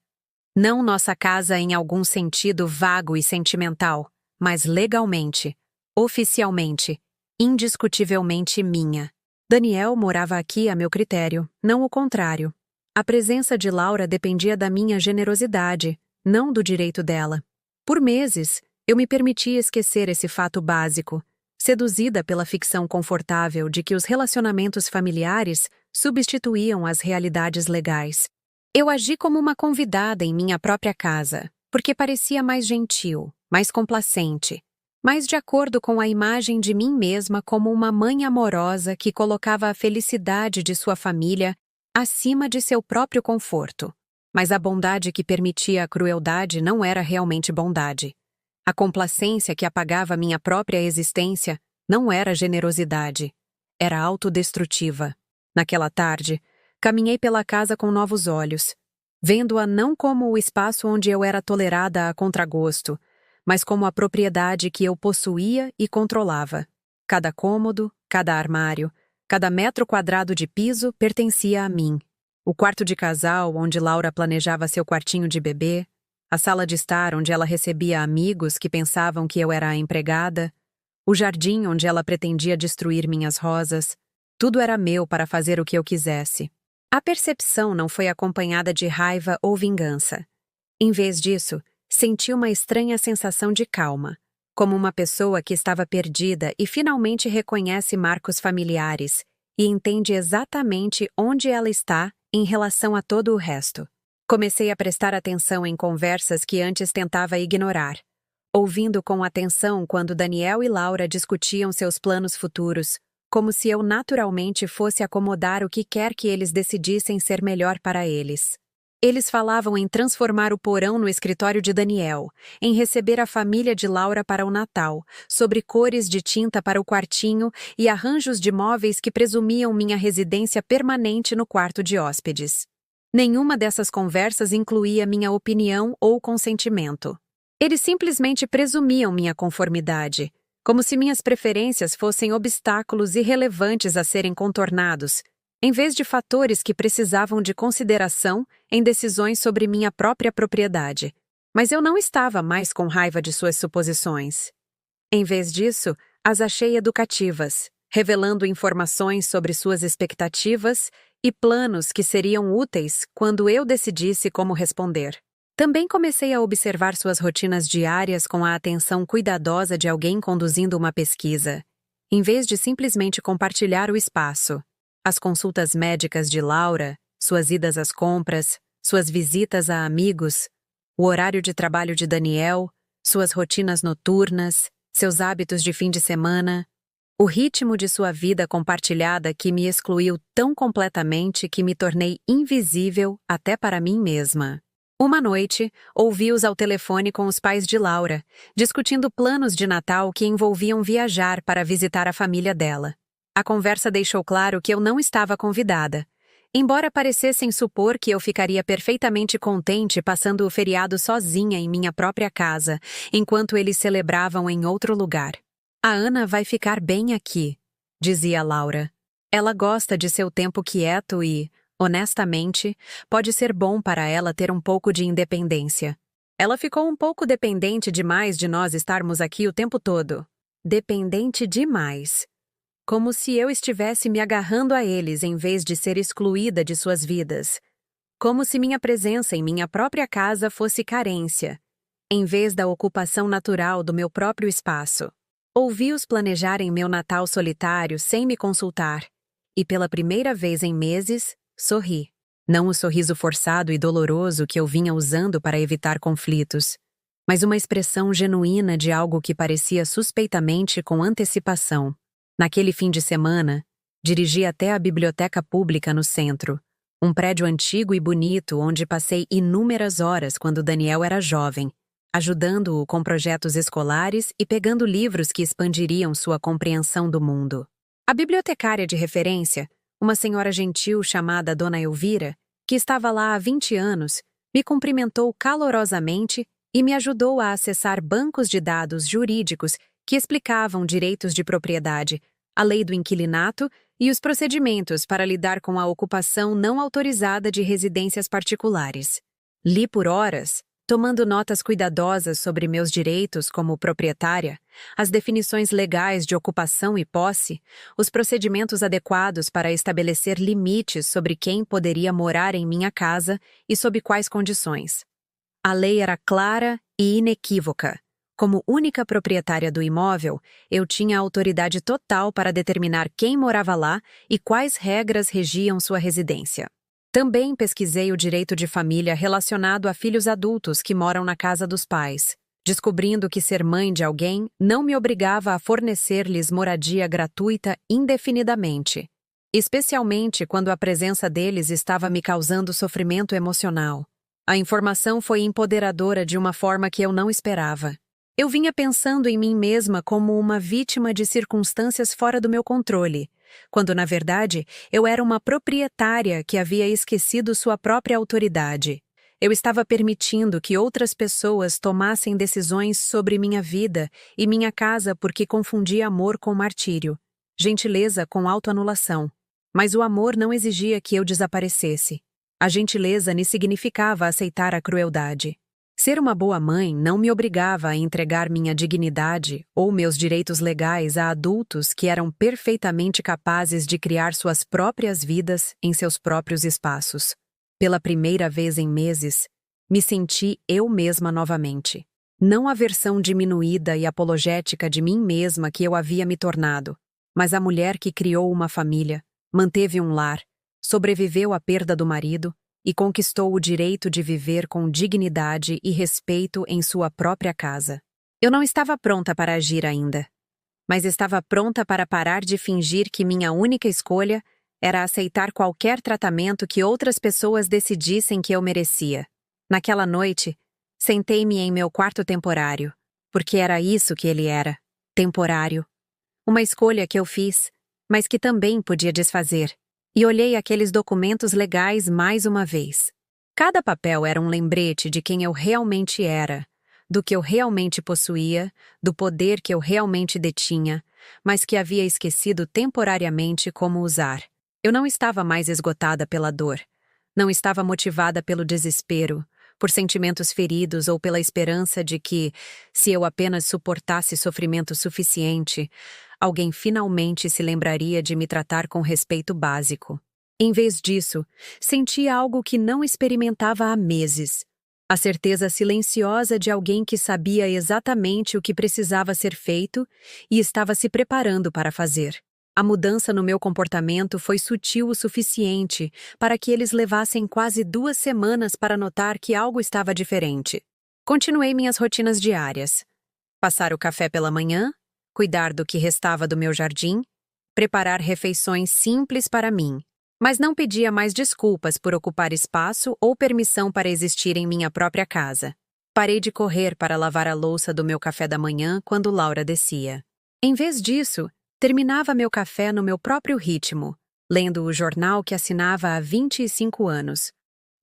[SPEAKER 1] Não nossa casa em algum sentido vago e sentimental, mas legalmente, oficialmente, indiscutivelmente minha. Daniel morava aqui a meu critério, não o contrário. A presença de Laura dependia da minha generosidade, não do direito dela. Por meses, eu me permitia esquecer esse fato básico, seduzida pela ficção confortável de que os relacionamentos familiares substituíam as realidades legais. Eu agi como uma convidada em minha própria casa, porque parecia mais gentil, mais complacente, mais de acordo com a imagem de mim mesma como uma mãe amorosa que colocava a felicidade de sua família acima de seu próprio conforto. Mas a bondade que permitia a crueldade não era realmente bondade. A complacência que apagava minha própria existência não era generosidade. Era autodestrutiva. Naquela tarde, caminhei pela casa com novos olhos, vendo-a não como o espaço onde eu era tolerada a contragosto, mas como a propriedade que eu possuía e controlava. Cada cômodo, cada armário, cada metro quadrado de piso pertencia a mim. O quarto de casal, onde Laura planejava seu quartinho de bebê, a sala de estar onde ela recebia amigos que pensavam que eu era a empregada, o jardim onde ela pretendia destruir minhas rosas, tudo era meu para fazer o que eu quisesse. A percepção não foi acompanhada de raiva ou vingança. Em vez disso, senti uma estranha sensação de calma, como uma pessoa que estava perdida e finalmente reconhece marcos familiares e entende exatamente onde ela está em relação a todo o resto. Comecei a prestar atenção em conversas que antes tentava ignorar, ouvindo com atenção quando Daniel e Laura discutiam seus planos futuros, como se eu naturalmente fosse acomodar o que quer que eles decidissem ser melhor para eles. Eles falavam em transformar o porão no escritório de Daniel, em receber a família de Laura para o Natal, sobre cores de tinta para o quartinho e arranjos de móveis que presumiam minha residência permanente no quarto de hóspedes. Nenhuma dessas conversas incluía minha opinião ou consentimento. Eles simplesmente presumiam minha conformidade, como se minhas preferências fossem obstáculos irrelevantes a serem contornados, em vez de fatores que precisavam de consideração em decisões sobre minha própria propriedade. Mas eu não estava mais com raiva de suas suposições. Em vez disso, as achei educativas, revelando informações sobre suas expectativas e planos que seriam úteis quando eu decidisse como responder. Também comecei a observar suas rotinas diárias com a atenção cuidadosa de alguém conduzindo uma pesquisa, em vez de simplesmente compartilhar o espaço. As consultas médicas de Laura, suas idas às compras, suas visitas a amigos, o horário de trabalho de Daniel, suas rotinas noturnas, seus hábitos de fim de semana, o ritmo de sua vida compartilhada que me excluiu tão completamente que me tornei invisível até para mim mesma. Uma noite, ouvi-os ao telefone com os pais de Laura, discutindo planos de Natal que envolviam viajar para visitar a família dela. A conversa deixou claro que eu não estava convidada, embora parecessem supor que eu ficaria perfeitamente contente passando o feriado sozinha em minha própria casa, enquanto eles celebravam em outro lugar. A Ana vai ficar bem aqui, dizia Laura. Ela gosta de seu tempo quieto e, honestamente, pode ser bom para ela ter um pouco de independência. Ela ficou um pouco dependente demais de nós estarmos aqui o tempo todo. Dependente demais. Como se eu estivesse me agarrando a eles em vez de ser excluída de suas vidas. Como se minha presença em minha própria casa fosse carência, em vez da ocupação natural do meu próprio espaço. Ouvi-os planejarem meu Natal solitário sem me consultar, e pela primeira vez em meses, sorri. Não o sorriso forçado e doloroso que eu vinha usando para evitar conflitos, mas uma expressão genuína de algo que parecia suspeitamente com antecipação. Naquele fim de semana, dirigi até a biblioteca pública no centro, um prédio antigo e bonito onde passei inúmeras horas quando Daniel era jovem, ajudando-o com projetos escolares e pegando livros que expandiriam sua compreensão do mundo. A bibliotecária de referência, uma senhora gentil chamada Dona Elvira, que estava lá há 20 anos, me cumprimentou calorosamente e me ajudou a acessar bancos de dados jurídicos que explicavam direitos de propriedade, a lei do inquilinato e os procedimentos para lidar com a ocupação não autorizada de residências particulares. Li por horas, tomando notas cuidadosas sobre meus direitos como proprietária, as definições legais de ocupação e posse, os procedimentos adequados para estabelecer limites sobre quem poderia morar em minha casa e sob quais condições. A lei era clara e inequívoca. Como única proprietária do imóvel, eu tinha autoridade total para determinar quem morava lá e quais regras regiam sua residência. Também pesquisei o direito de família relacionado a filhos adultos que moram na casa dos pais, descobrindo que ser mãe de alguém não me obrigava a fornecer-lhes moradia gratuita indefinidamente, especialmente quando a presença deles estava me causando sofrimento emocional. A informação foi empoderadora de uma forma que eu não esperava. Eu vinha pensando em mim mesma como uma vítima de circunstâncias fora do meu controle, quando, na verdade, eu era uma proprietária que havia esquecido sua própria autoridade. Eu estava permitindo que outras pessoas tomassem decisões sobre minha vida e minha casa porque confundia amor com martírio, gentileza com autoanulação. Mas o amor não exigia que eu desaparecesse. A gentileza nem significava aceitar a crueldade. Ser uma boa mãe não me obrigava a entregar minha dignidade ou meus direitos legais a adultos que eram perfeitamente capazes de criar suas próprias vidas em seus próprios espaços. Pela primeira vez em meses, me senti eu mesma novamente. Não a versão diminuída e apologética de mim mesma que eu havia me tornado, mas a mulher que criou uma família, manteve um lar, sobreviveu à perda do marido e conquistou o direito de viver com dignidade e respeito em sua própria casa. Eu não estava pronta para agir ainda, mas estava pronta para parar de fingir que minha única escolha era aceitar qualquer tratamento que outras pessoas decidissem que eu merecia. Naquela noite, sentei-me em meu quarto temporário, porque era isso que ele era, temporário. Uma escolha que eu fiz, mas que também podia desfazer. E olhei aqueles documentos legais mais uma vez. Cada papel era um lembrete de quem eu realmente era, do que eu realmente possuía, do poder que eu realmente detinha, mas que havia esquecido temporariamente como usar. Eu não estava mais esgotada pela dor. Não estava motivada pelo desespero, por sentimentos feridos ou pela esperança de que, se eu apenas suportasse sofrimento suficiente, alguém finalmente se lembraria de me tratar com respeito básico. Em vez disso, sentia algo que não experimentava há meses. A certeza silenciosa de alguém que sabia exatamente o que precisava ser feito e estava se preparando para fazer. A mudança no meu comportamento foi sutil o suficiente para que eles levassem quase 2 semanas para notar que algo estava diferente. Continuei minhas rotinas diárias. Passar o café pela manhã, cuidar do que restava do meu jardim, preparar refeições simples para mim, mas não pedia mais desculpas por ocupar espaço ou permissão para existir em minha própria casa. Parei de correr para lavar a louça do meu café da manhã quando Laura descia. Em vez disso, terminava meu café no meu próprio ritmo, lendo o jornal que assinava há 25 anos,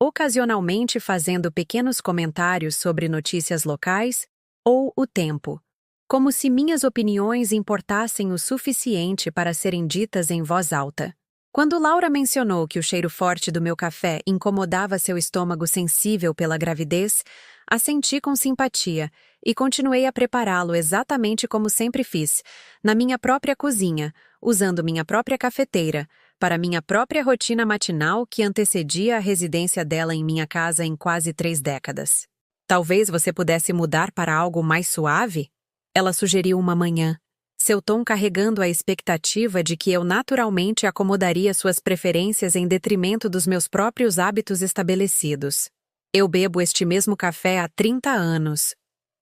[SPEAKER 1] ocasionalmente fazendo pequenos comentários sobre notícias locais ou o tempo, como se minhas opiniões importassem o suficiente para serem ditas em voz alta. Quando Laura mencionou que o cheiro forte do meu café incomodava seu estômago sensível pela gravidez, assenti com simpatia e continuei a prepará-lo exatamente como sempre fiz, na minha própria cozinha, usando minha própria cafeteira, para minha própria rotina matinal que antecedia a residência dela em minha casa em quase 3 décadas. Talvez você pudesse mudar para algo mais suave? Ela sugeriu uma manhã, seu tom carregando a expectativa de que eu naturalmente acomodaria suas preferências em detrimento dos meus próprios hábitos estabelecidos. Eu bebo este mesmo café há 30 anos,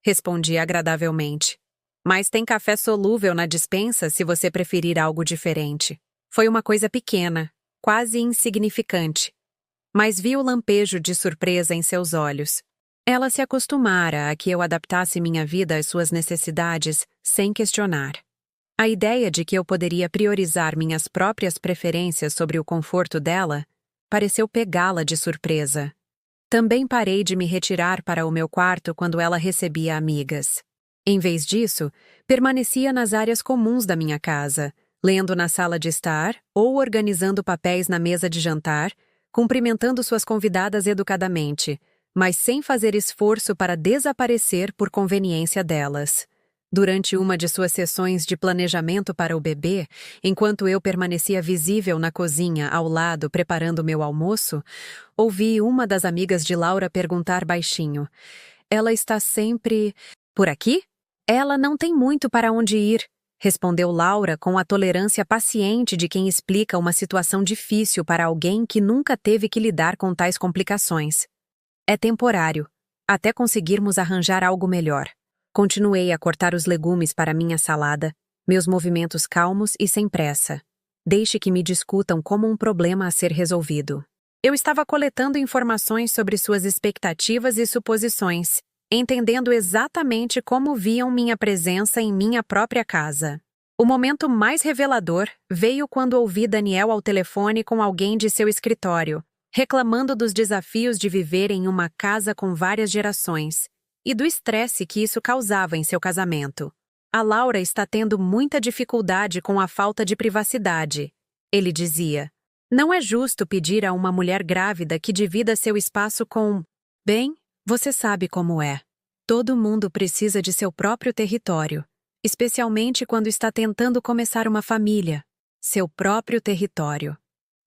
[SPEAKER 1] respondi agradavelmente. Mas tem café solúvel na despensa se você preferir algo diferente. Foi uma coisa pequena, quase insignificante. Mas vi o lampejo de surpresa em seus olhos. Ela se acostumara a que eu adaptasse minha vida às suas necessidades sem questionar. A ideia de que eu poderia priorizar minhas próprias preferências sobre o conforto dela pareceu pegá-la de surpresa. Também parei de me retirar para o meu quarto quando ela recebia amigas. Em vez disso, permanecia nas áreas comuns da minha casa, lendo na sala de estar ou organizando papéis na mesa de jantar, cumprimentando suas convidadas educadamente, mas sem fazer esforço para desaparecer por conveniência delas. Durante uma de suas sessões de planejamento para o bebê, enquanto eu permanecia visível na cozinha ao lado preparando meu almoço, ouvi uma das amigas de Laura perguntar baixinho: "Ela está sempre por aqui?" "Ela não tem muito para onde ir", respondeu Laura com a tolerância paciente de quem explica uma situação difícil para alguém que nunca teve que lidar com tais complicações. "É temporário, até conseguirmos arranjar algo melhor." Continuei a cortar os legumes para minha salada, meus movimentos calmos e sem pressa. Deixe que me discutam como um problema a ser resolvido. Eu estava coletando informações sobre suas expectativas e suposições, entendendo exatamente como viam minha presença em minha própria casa. O momento mais revelador veio quando ouvi Daniel ao telefone com alguém de seu escritório, reclamando dos desafios de viver em uma casa com várias gerações e do estresse que isso causava em seu casamento. A Laura está tendo muita dificuldade com a falta de privacidade, ele dizia. Não é justo pedir a uma mulher grávida que divida seu espaço com... Bem, você sabe como é. Todo mundo precisa de seu próprio território, especialmente quando está tentando começar uma família. Seu próprio território.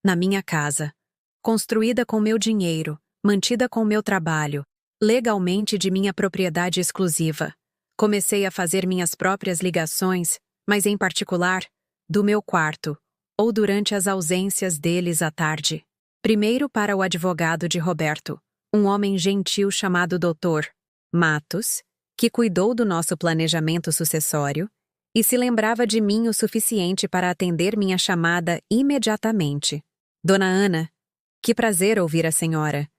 [SPEAKER 1] Na minha casa. Construída com meu dinheiro, mantida com meu trabalho, legalmente de minha propriedade exclusiva. Comecei a fazer minhas próprias ligações, mas em particular, do meu quarto, ou durante as ausências deles à tarde. Primeiro para o advogado de Roberto, um homem gentil chamado Dr. Matos, que cuidou do nosso planejamento sucessório e se lembrava de mim o suficiente para atender minha chamada imediatamente. Dona Ana, que prazer ouvir a senhora,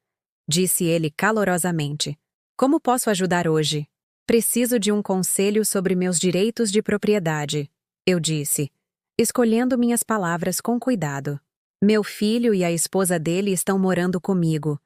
[SPEAKER 1] disse ele calorosamente. Como posso ajudar hoje? Preciso de um conselho sobre meus direitos de propriedade, eu disse, escolhendo minhas palavras com cuidado. Meu filho e a esposa dele estão morando comigo,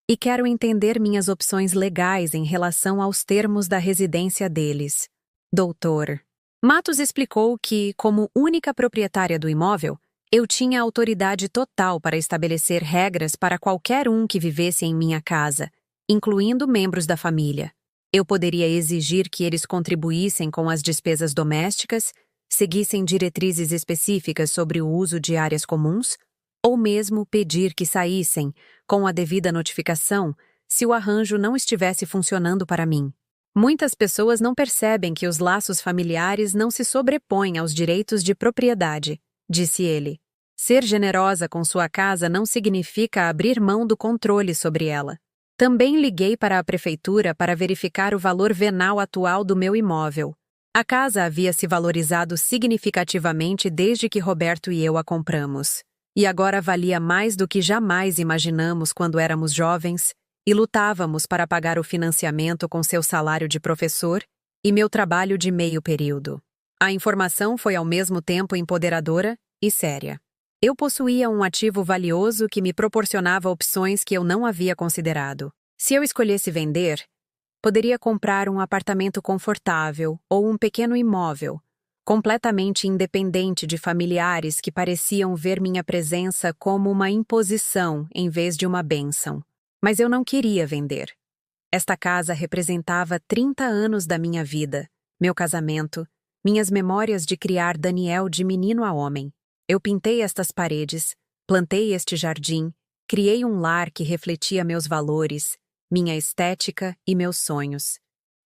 [SPEAKER 1] e quero entender minhas opções legais em relação aos termos da residência deles. Doutor Matos explicou que, como única proprietária do imóvel, eu tinha autoridade total para estabelecer regras para qualquer um que vivesse em minha casa, incluindo membros da família. Eu poderia exigir que eles contribuíssem com as despesas domésticas, seguissem diretrizes específicas sobre o uso de áreas comuns, ou mesmo pedir que saíssem, com a devida notificação, se o arranjo não estivesse funcionando para mim. Muitas pessoas não percebem que os laços familiares não se sobrepõem aos direitos de propriedade, disse ele. Ser generosa com sua casa não significa abrir mão do controle sobre ela. Também liguei para a prefeitura para verificar o valor venal atual do meu imóvel. A casa havia se valorizado significativamente desde que Roberto e eu a compramos. E agora valia mais do que jamais imaginamos quando éramos jovens e lutávamos para pagar o financiamento com seu salário de professor e meu trabalho de meio período. A informação foi ao mesmo tempo empoderadora e séria. Eu possuía um ativo valioso que me proporcionava opções que eu não havia considerado. Se eu escolhesse vender, poderia comprar um apartamento confortável ou um pequeno imóvel, completamente independente de familiares que pareciam ver minha presença como uma imposição em vez de uma bênção. Mas eu não queria vender. Esta casa representava 30 anos da minha vida, meu casamento, minhas memórias de criar Daniel de menino a homem. Eu pintei estas paredes, plantei este jardim, criei um lar que refletia meus valores, minha estética e meus sonhos.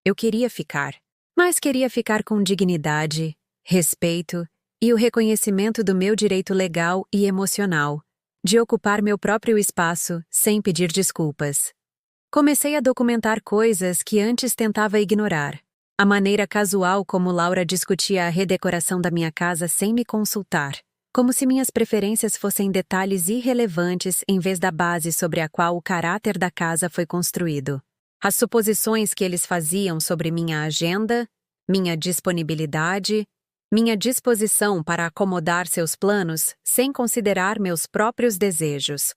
[SPEAKER 1] Eu queria ficar, mas queria ficar com dignidade, respeito e o reconhecimento do meu direito legal e emocional, de ocupar meu próprio espaço sem pedir desculpas. Comecei a documentar coisas que antes tentava ignorar. A maneira casual como Laura discutia a redecoração da minha casa sem me consultar. Como se minhas preferências fossem detalhes irrelevantes em vez da base sobre a qual o caráter da casa foi construído. As suposições que eles faziam sobre minha agenda, minha disponibilidade, minha disposição para acomodar seus planos sem considerar meus próprios desejos.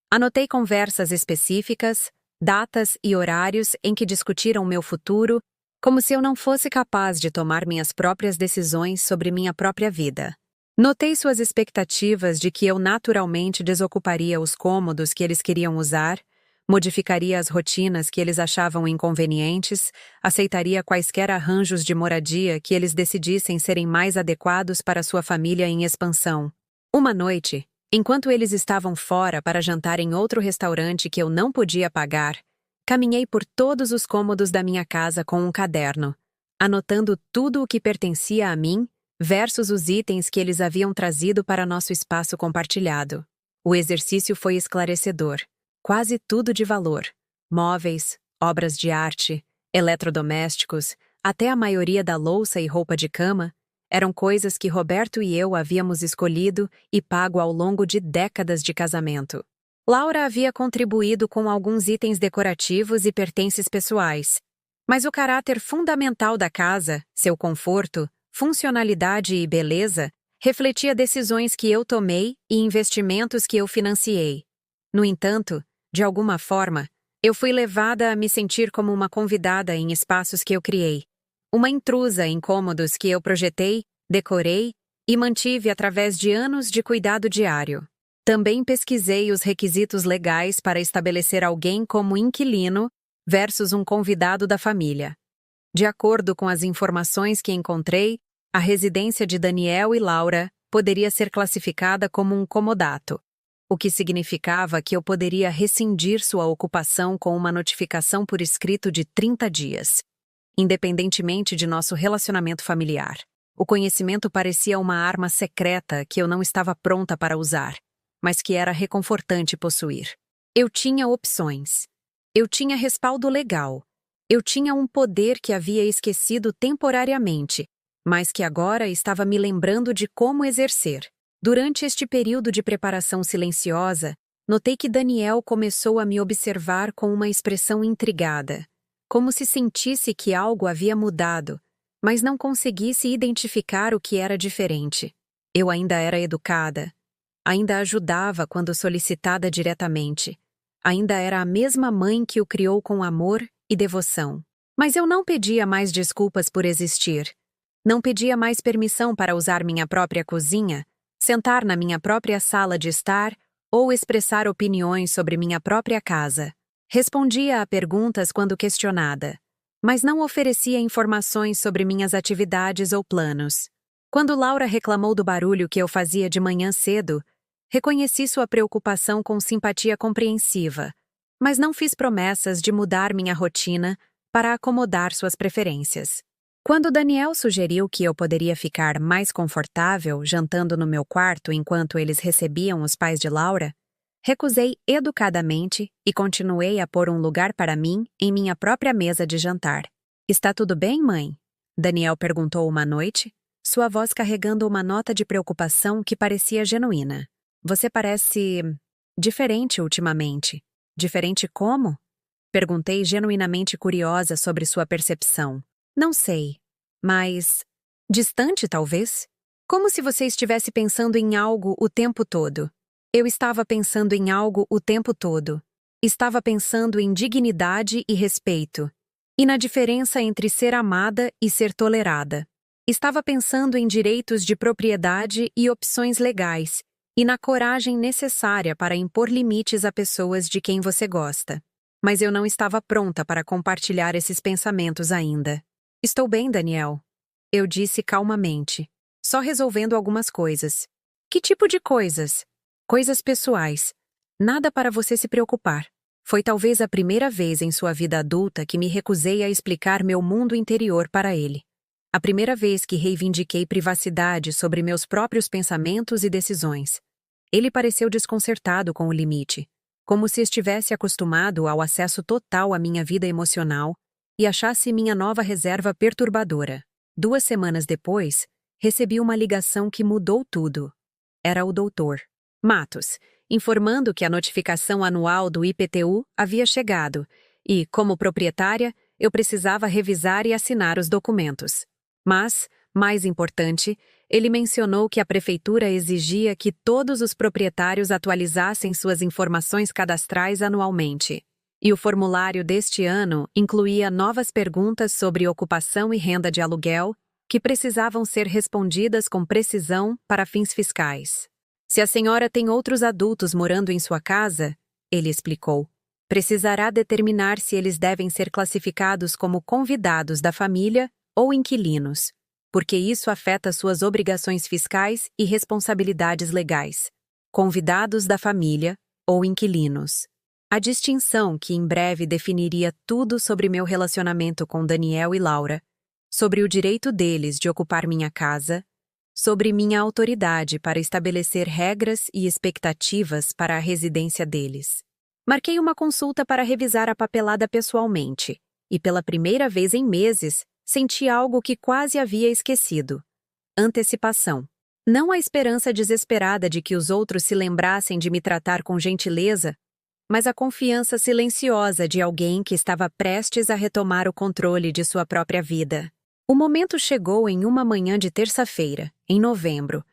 [SPEAKER 1] Anotei conversas específicas, datas e horários em que discutiram meu futuro, como se eu não fosse capaz de tomar minhas próprias decisões sobre minha própria vida. Notei suas expectativas de que eu naturalmente desocuparia os cômodos que eles queriam usar, modificaria as rotinas que eles achavam inconvenientes, aceitaria quaisquer arranjos de moradia que eles decidissem serem mais adequados para sua família em expansão. Uma noite, enquanto eles estavam fora para jantar em outro restaurante que eu não podia pagar, caminhei por todos os cômodos da minha casa com um caderno, anotando tudo o que pertencia a mim versus os itens que eles haviam trazido para nosso espaço compartilhado. O exercício foi esclarecedor. Quase tudo de valor. Móveis, obras de arte, eletrodomésticos, até a maioria da louça e roupa de cama, eram coisas que Roberto e eu havíamos escolhido e pago ao longo de décadas de casamento. Laura havia contribuído com alguns itens decorativos e pertences pessoais, mas o caráter fundamental da casa, seu conforto, funcionalidade e beleza, refletia decisões que eu tomei e investimentos que eu financiei. No entanto, de alguma forma, eu fui levada a me sentir como uma convidada em espaços que eu criei. Uma intrusa em cômodos que eu projetei, decorei e mantive através de anos de cuidado diário. Também pesquisei os requisitos legais para estabelecer alguém como inquilino versus um convidado da família. De acordo com as informações que encontrei, a residência de Daniel e Laura poderia ser classificada como um comodato, o que significava que eu poderia rescindir sua ocupação com uma notificação por escrito de 30 dias. Independentemente de nosso relacionamento familiar, o conhecimento parecia uma arma secreta que eu não estava pronta para usar, mas que era reconfortante possuir. Eu tinha opções. Eu tinha respaldo legal. Eu tinha um poder que havia esquecido temporariamente, mas que agora estava me lembrando de como exercer. Durante este período de preparação silenciosa, notei que Daniel começou a me observar com uma expressão intrigada, como se sentisse que algo havia mudado, mas não conseguisse identificar o que era diferente. Eu ainda era educada, ainda ajudava quando solicitada diretamente, ainda era a mesma mãe que o criou com amor e devoção. Mas eu não pedia mais desculpas por existir. Não pedia mais permissão para usar minha própria cozinha, sentar na minha própria sala de estar ou expressar opiniões sobre minha própria casa. Respondia a perguntas quando questionada, mas não oferecia informações sobre minhas atividades ou planos. Quando Laura reclamou do barulho que eu fazia de manhã cedo, reconheci sua preocupação com simpatia compreensiva, mas não fiz promessas de mudar minha rotina para acomodar suas preferências. Quando Daniel sugeriu que eu poderia ficar mais confortável jantando no meu quarto enquanto eles recebiam os pais de Laura, recusei educadamente e continuei a pôr um lugar para mim em minha própria mesa de jantar. "Está tudo bem, mãe?" Daniel perguntou uma noite, sua voz carregando uma nota de preocupação que parecia genuína. "Você parece diferente ultimamente." "Diferente como?" Perguntei genuinamente curiosa sobre sua percepção. "Não sei, mas distante talvez? Como se você estivesse pensando em algo o tempo todo." Eu estava pensando em algo o tempo todo. Estava pensando em dignidade e respeito, e na diferença entre ser amada e ser tolerada. Estava pensando em direitos de propriedade e opções legais, e na coragem necessária para impor limites a pessoas de quem você gosta. Mas eu não estava pronta para compartilhar esses pensamentos ainda. "Estou bem, Daniel," eu disse calmamente, só resolvendo algumas coisas. "Que tipo de coisas?" "Coisas pessoais. Nada para você se preocupar." Foi talvez a primeira vez em sua vida adulta que me recusei a explicar meu mundo interior para ele. A primeira vez que reivindiquei privacidade sobre meus próprios pensamentos e decisões. Ele pareceu desconcertado com o limite, como se estivesse acostumado ao acesso total à minha vida emocional e achasse minha nova reserva perturbadora. 2 semanas depois, recebi uma ligação que mudou tudo. Era o doutor Matos, informando que a notificação anual do IPTU havia chegado e, como proprietária, eu precisava revisar e assinar os documentos. Mas, mais importante, ele mencionou que a prefeitura exigia que todos os proprietários atualizassem suas informações cadastrais anualmente. E o formulário deste ano incluía novas perguntas sobre ocupação e renda de aluguel que precisavam ser respondidas com precisão para fins fiscais. "Se a senhora tem outros adultos morando em sua casa," ele explicou, "precisará determinar se eles devem ser classificados como convidados da família ou inquilinos, porque isso afeta suas obrigações fiscais e responsabilidades legais. Convidados da família ou inquilinos." A distinção que em breve definiria tudo sobre meu relacionamento com Daniel e Laura, sobre o direito deles de ocupar minha casa, sobre minha autoridade para estabelecer regras e expectativas para a residência deles. Marquei uma consulta para revisar a papelada pessoalmente, e pela primeira vez em meses, senti algo que quase havia esquecido: antecipação. Não a esperança desesperada de que os outros se lembrassem de me tratar com gentileza, mas a confiança silenciosa de alguém que estava prestes a retomar o controle de sua própria vida. O momento chegou em uma manhã de terça-feira, em novembro.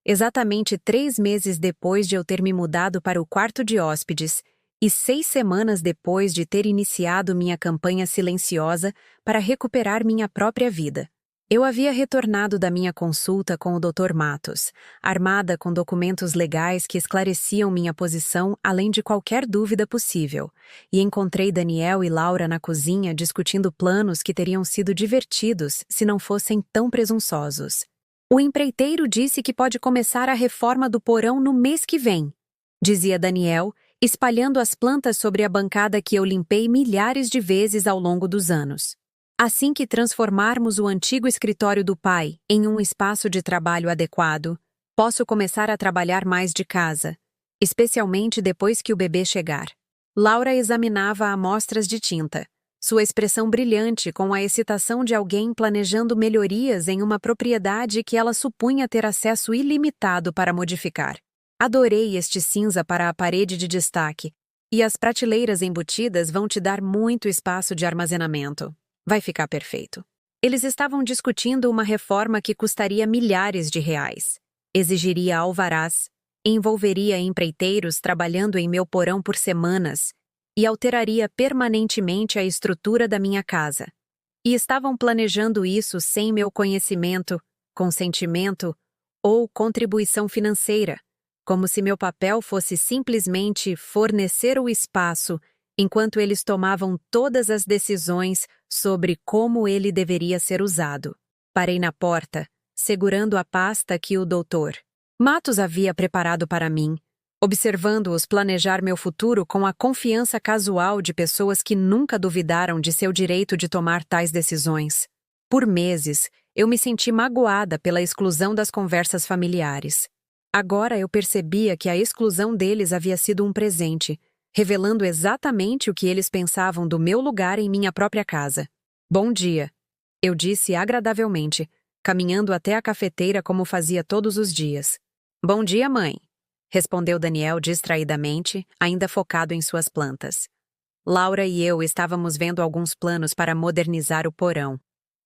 [SPEAKER 1] exatamente 3 meses depois de eu ter me mudado para o quarto de hóspedes e 6 semanas depois de ter iniciado minha campanha silenciosa para recuperar minha própria vida. Eu havia retornado da minha consulta com o Dr. Matos, armada com documentos legais que esclareciam minha posição além de qualquer dúvida possível, e encontrei Daniel e Laura na cozinha discutindo planos que teriam sido divertidos se não fossem tão presunçosos. O empreiteiro disse que pode começar a reforma do porão no mês que vem, dizia Daniel, espalhando as plantas sobre a bancada que eu limpei milhares de vezes ao longo dos anos. Assim que transformarmos o antigo escritório do pai em um espaço de trabalho adequado, posso começar a trabalhar mais de casa, especialmente depois que o bebê chegar. Laura examinava amostras de tinta, sua expressão brilhante com a excitação de alguém planejando melhorias em uma propriedade que ela supunha ter acesso ilimitado para modificar. Adorei este cinza para a parede de destaque, e as prateleiras embutidas vão te dar muito espaço de armazenamento. Vai ficar perfeito. Eles estavam discutindo uma reforma que custaria milhares de reais. Exigiria alvarás, envolveria empreiteiros trabalhando em meu porão por semanas e alteraria permanentemente a estrutura da minha casa. E estavam planejando isso sem meu conhecimento, consentimento ou contribuição financeira, como se meu papel fosse simplesmente fornecer o espaço enquanto eles tomavam todas as decisões sobre como ele deveria ser usado. Parei na porta, segurando a pasta que o Dr. Matos havia preparado para mim, observando-os planejar meu futuro com a confiança casual de pessoas que nunca duvidaram de seu direito de tomar tais decisões. Por meses, eu me senti magoada pela exclusão das conversas familiares. Agora eu percebia que a exclusão deles havia sido um presente, revelando exatamente o que eles pensavam do meu lugar em minha própria casa. Bom dia, eu disse agradavelmente, caminhando até a cafeteira como fazia todos os dias. Bom dia, mãe, respondeu Daniel distraidamente, ainda focado em suas plantas. Laura e eu estávamos vendo alguns planos para modernizar o porão.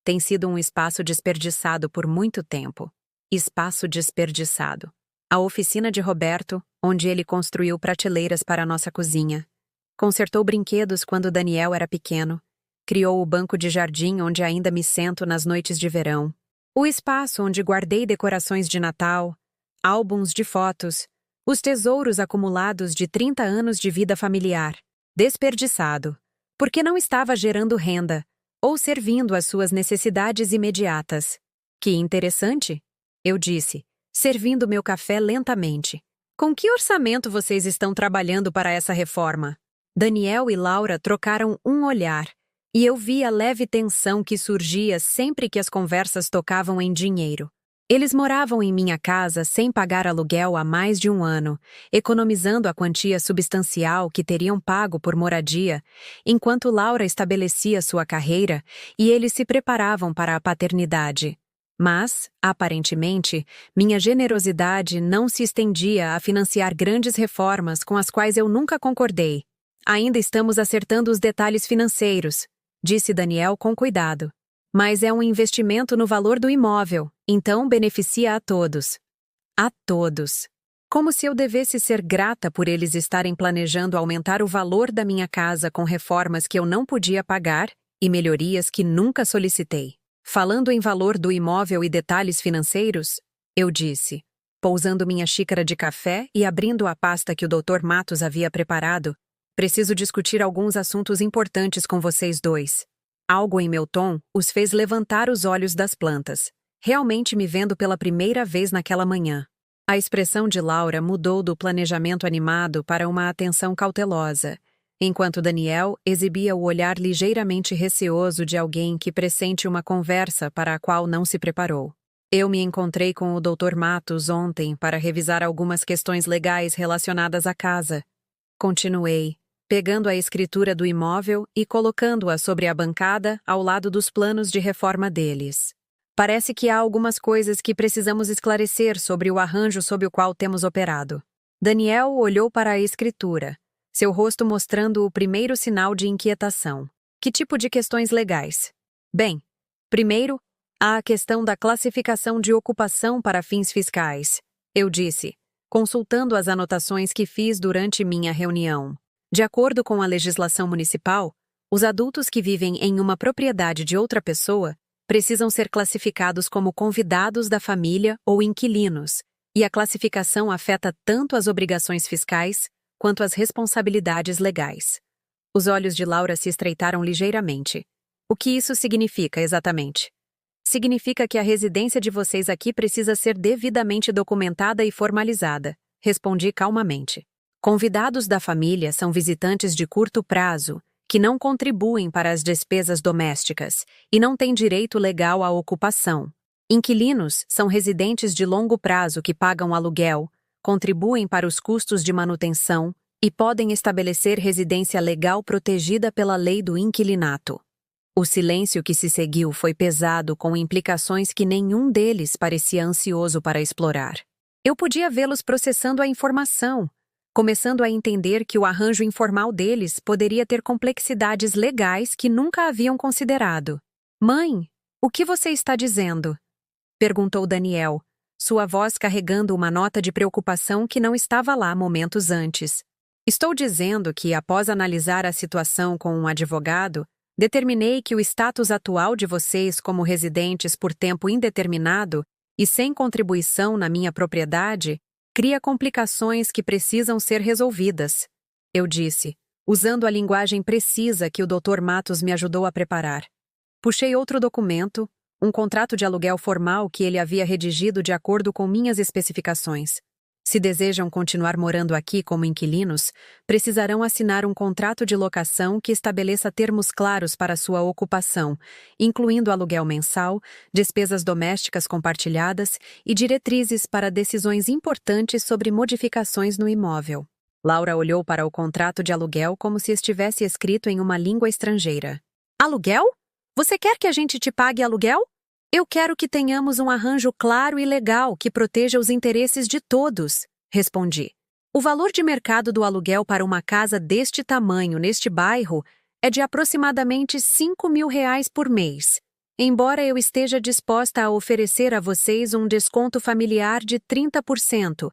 [SPEAKER 1] Tem sido um espaço desperdiçado por muito tempo. Espaço desperdiçado. A oficina de Roberto, onde ele construiu prateleiras para a nossa cozinha. Consertou brinquedos quando Daniel era pequeno. Criou o banco de jardim onde ainda me sento nas noites de verão. O espaço onde guardei decorações de Natal, álbuns de fotos, os tesouros acumulados de 30 anos de vida familiar. Desperdiçado, porque não estava gerando renda ou servindo às suas necessidades imediatas. Que interessante, eu disse, servindo meu café lentamente. Com que orçamento vocês estão trabalhando para essa reforma? Daniel e Laura trocaram um olhar, e eu vi a leve tensão que surgia sempre que as conversas tocavam em dinheiro. Eles moravam em minha casa sem pagar aluguel há mais de um ano, economizando a quantia substancial que teriam pago por moradia, enquanto Laura estabelecia sua carreira e eles se preparavam para a paternidade. Mas, aparentemente, minha generosidade não se estendia a financiar grandes reformas com as quais eu nunca concordei. Ainda estamos acertando os detalhes financeiros, disse Daniel com cuidado. Mas é um investimento no valor do imóvel, então beneficia a todos. A todos. Como se eu devesse ser grata por eles estarem planejando aumentar o valor da minha casa com reformas que eu não podia pagar e melhorias que nunca solicitei. Falando em valor do imóvel e detalhes financeiros, eu disse, pousando minha xícara de café e abrindo a pasta que o Dr. Matos havia preparado, preciso discutir alguns assuntos importantes com vocês dois. Algo em meu tom os fez levantar os olhos das plantas, realmente me vendo pela primeira vez naquela manhã. A expressão de Laura mudou do planejamento animado para uma atenção cautelosa, enquanto Daniel exibia o olhar ligeiramente receoso de alguém que pressente uma conversa para a qual não se preparou. Eu me encontrei com o Dr. Matos ontem para revisar algumas questões legais relacionadas à casa. Continuei, pegando a escritura do imóvel e colocando-a sobre a bancada ao lado dos planos de reforma deles. Parece que há algumas coisas que precisamos esclarecer sobre o arranjo sob o qual temos operado. Daniel olhou para a escritura, seu rosto mostrando o primeiro sinal de inquietação. Que tipo de questões legais? Bem, primeiro, há a questão da classificação de ocupação para fins fiscais. Eu disse, consultando as anotações que fiz durante minha reunião. De acordo com a legislação municipal, os adultos que vivem em uma propriedade de outra pessoa precisam ser classificados como convidados da família ou inquilinos, e a classificação afeta tanto as obrigações fiscais quanto as responsabilidades legais. Os olhos de Laura se estreitaram ligeiramente. O que isso significa exatamente? Significa que a residência de vocês aqui precisa ser devidamente documentada e formalizada, respondi calmamente. Convidados da família são visitantes de curto prazo, que não contribuem para as despesas domésticas e não têm direito legal à ocupação. Inquilinos são residentes de longo prazo que pagam aluguel, contribuem para os custos de manutenção e podem estabelecer residência legal protegida pela lei do inquilinato. O silêncio que se seguiu foi pesado, com implicações que nenhum deles parecia ansioso para explorar. Eu podia vê-los processando a informação, começando a entender que o arranjo informal deles poderia ter complexidades legais que nunca haviam considerado. Mãe, o que você está dizendo? Perguntou Daniel, sua voz carregando uma nota de preocupação que não estava lá momentos antes. Estou dizendo que, após analisar a situação com um advogado, determinei que o status atual de vocês como residentes por tempo indeterminado e sem contribuição na minha propriedade cria complicações que precisam ser resolvidas. Eu disse, usando a linguagem precisa que o Dr. Matos me ajudou a preparar. Puxei outro documento, um contrato de aluguel formal que ele havia redigido de acordo com minhas especificações. Se desejam continuar morando aqui como inquilinos, precisarão assinar um contrato de locação que estabeleça termos claros para sua ocupação, incluindo aluguel mensal, despesas domésticas compartilhadas e diretrizes para decisões importantes sobre modificações no imóvel. Laura olhou para o contrato de aluguel como se estivesse escrito em uma língua estrangeira. Aluguel? Você quer que a gente te pague aluguel? Eu quero que tenhamos um arranjo claro e legal que proteja os interesses de todos, respondi. O valor de mercado do aluguel para uma casa deste tamanho neste bairro é de aproximadamente R$ 5.000 por mês, embora eu esteja disposta a oferecer a vocês um desconto familiar de 30%,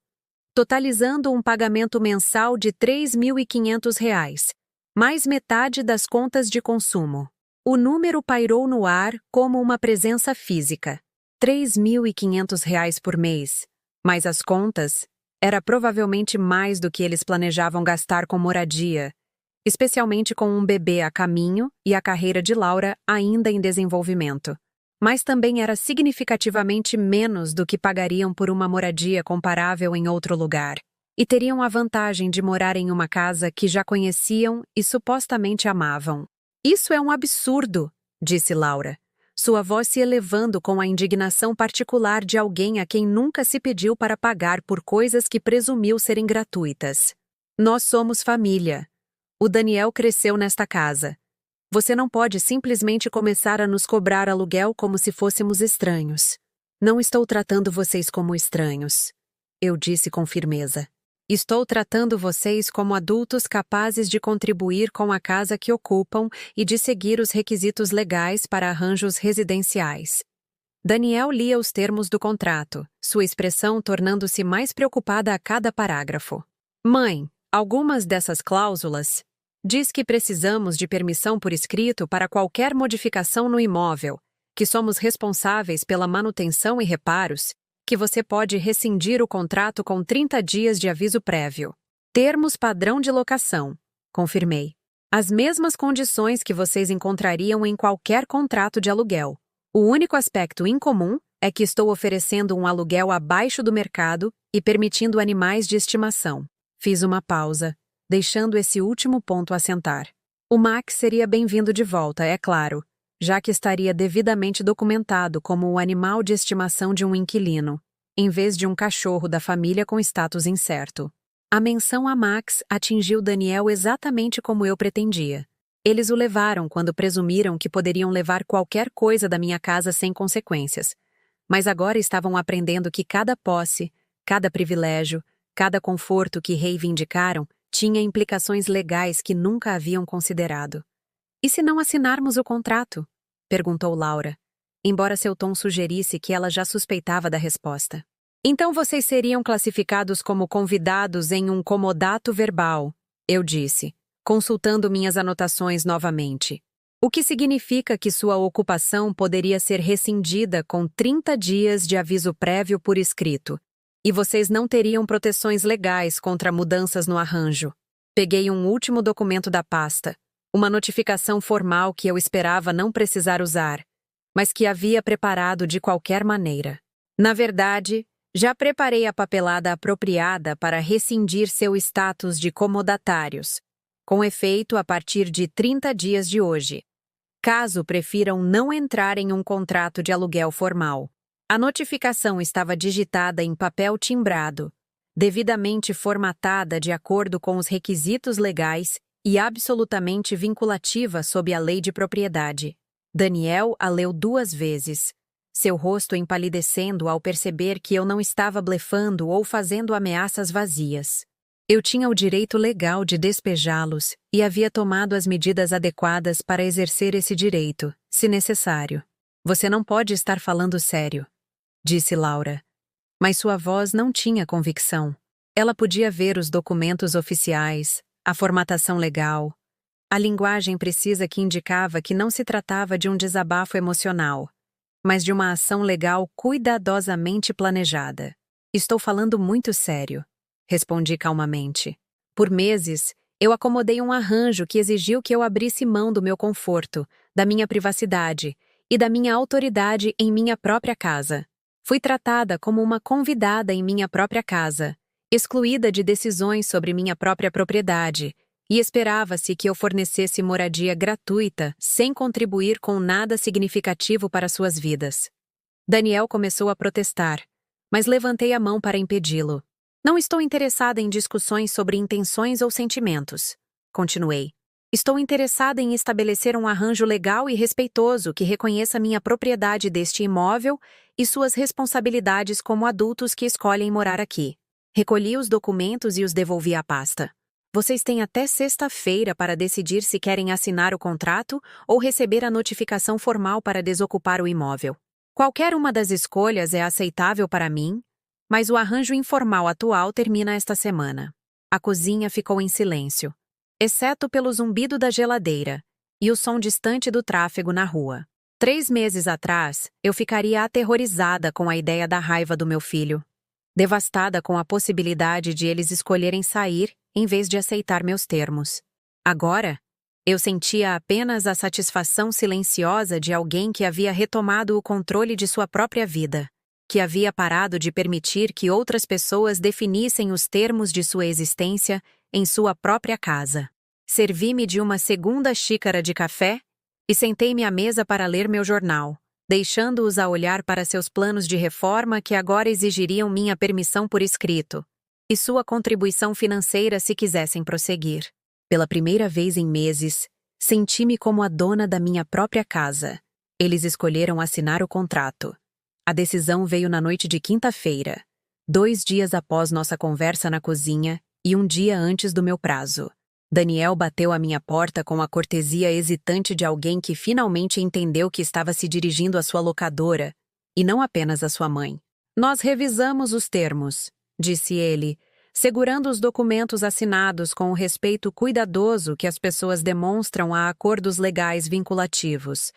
[SPEAKER 1] totalizando um pagamento mensal de R$ 3.500, mais metade das contas de consumo. O número pairou no ar como uma presença física. R$ 3.500 por mês. Mas as contas era provavelmente mais do que eles planejavam gastar com moradia, especialmente com um bebê a caminho e a carreira de Laura ainda em desenvolvimento. Mas também era significativamente menos do que pagariam por uma moradia comparável em outro lugar. E teriam a vantagem de morar em uma casa que já conheciam e supostamente amavam. Isso é um absurdo, disse Laura, sua voz se elevando com a indignação particular de alguém a quem nunca se pediu para pagar por coisas que presumiu serem gratuitas. Nós somos família. O Daniel cresceu nesta casa. Você não pode simplesmente começar a nos cobrar aluguel como se fôssemos estranhos. Não estou tratando vocês como estranhos, eu disse com firmeza. Estou tratando vocês como adultos capazes de contribuir com a casa que ocupam e de seguir os requisitos legais para arranjos residenciais. Daniel lia os termos do contrato, sua expressão tornando-se mais preocupada a cada parágrafo. Mãe, algumas dessas cláusulas diz que precisamos de permissão por escrito para qualquer modificação no imóvel, que somos responsáveis pela manutenção e reparos, que você pode rescindir o contrato com 30 dias de aviso prévio. Termos padrão de locação, confirmei. As mesmas condições que vocês encontrariam em qualquer contrato de aluguel. O único aspecto incomum é que estou oferecendo um aluguel abaixo do mercado e permitindo animais de estimação. Fiz uma pausa, deixando esse último ponto assentar. O Max seria bem-vindo de volta, é claro, já que estaria devidamente documentado como o animal de estimação de um inquilino, em vez de um cachorro da família com status incerto. A menção a Max atingiu Daniel exatamente como eu pretendia. Eles o levaram quando presumiram que poderiam levar qualquer coisa da minha casa sem consequências, mas agora estavam aprendendo que cada posse, cada privilégio, cada conforto que reivindicaram tinha implicações legais que nunca haviam considerado. E se não assinarmos o contrato? Perguntou Laura, embora seu tom sugerisse que ela já suspeitava da resposta. Então vocês seriam classificados como convidados em um comodato verbal, eu disse, consultando minhas anotações novamente. O que significa que sua ocupação poderia ser rescindida com 30 dias de aviso prévio por escrito, e vocês não teriam proteções legais contra mudanças no arranjo. Peguei um último documento da pasta, uma notificação formal que eu esperava não precisar usar, mas que havia preparado de qualquer maneira. Na verdade, já preparei a papelada apropriada para rescindir seu status de comodatários, com efeito a partir de 30 dias de hoje, caso prefiram não entrar em um contrato de aluguel formal. A notificação estava digitada em papel timbrado, devidamente formatada de acordo com os requisitos legais e absolutamente vinculativa sob a lei de propriedade. Daniel a leu 2 vezes, seu rosto empalidecendo ao perceber que eu não estava blefando ou fazendo ameaças vazias. Eu tinha o direito legal de despejá-los e havia tomado as medidas adequadas para exercer esse direito, se necessário. Você não pode estar falando sério, disse Laura. Mas sua voz não tinha convicção. Ela podia ver os documentos oficiais, a formatação legal, a linguagem precisa que indicava que não se tratava de um desabafo emocional, mas de uma ação legal cuidadosamente planejada. Estou falando muito sério, respondi calmamente. Por meses, eu acomodei um arranjo que exigiu que eu abrisse mão do meu conforto, da minha privacidade e da minha autoridade em minha própria casa. Fui tratada como uma convidada em minha própria casa, excluída de decisões sobre minha própria propriedade, e esperava-se que eu fornecesse moradia gratuita, sem contribuir com nada significativo para suas vidas. Daniel começou a protestar, mas levantei a mão para impedi-lo. Não estou interessada em discussões sobre intenções ou sentimentos, continuei. Estou interessada em estabelecer um arranjo legal e respeitoso que reconheça minha propriedade deste imóvel e suas responsabilidades como adultos que escolhem morar aqui. Recolhi os documentos e os devolvi à pasta. Vocês têm até sexta-feira para decidir se querem assinar o contrato ou receber a notificação formal para desocupar o imóvel. Qualquer uma das escolhas é aceitável para mim, mas o arranjo informal atual termina esta semana. A cozinha ficou em silêncio, exceto pelo zumbido da geladeira e o som distante do tráfego na rua. 3 meses atrás, eu ficaria aterrorizada com a ideia da raiva do meu filho, devastada com a possibilidade de eles escolherem sair em vez de aceitar meus termos. Agora, eu sentia apenas a satisfação silenciosa de alguém que havia retomado o controle de sua própria vida, que havia parado de permitir que outras pessoas definissem os termos de sua existência em sua própria casa. Servi-me de uma segunda xícara de café e sentei-me à mesa para ler meu jornal, deixando-os a olhar para seus planos de reforma que agora exigiriam minha permissão por escrito, e sua contribuição financeira se quisessem prosseguir. Pela primeira vez em meses, senti-me como a dona da minha própria casa. Eles escolheram assinar o contrato. A decisão veio na noite de quinta-feira, 2 dias após nossa conversa na cozinha e 1 dia antes do meu prazo. Daniel bateu à minha porta com a cortesia hesitante de alguém que finalmente entendeu que estava se dirigindo à sua locadora, e não apenas à sua mãe. Nós revisamos os termos, disse ele, segurando os documentos assinados com o respeito cuidadoso que as pessoas demonstram a acordos legais vinculativos,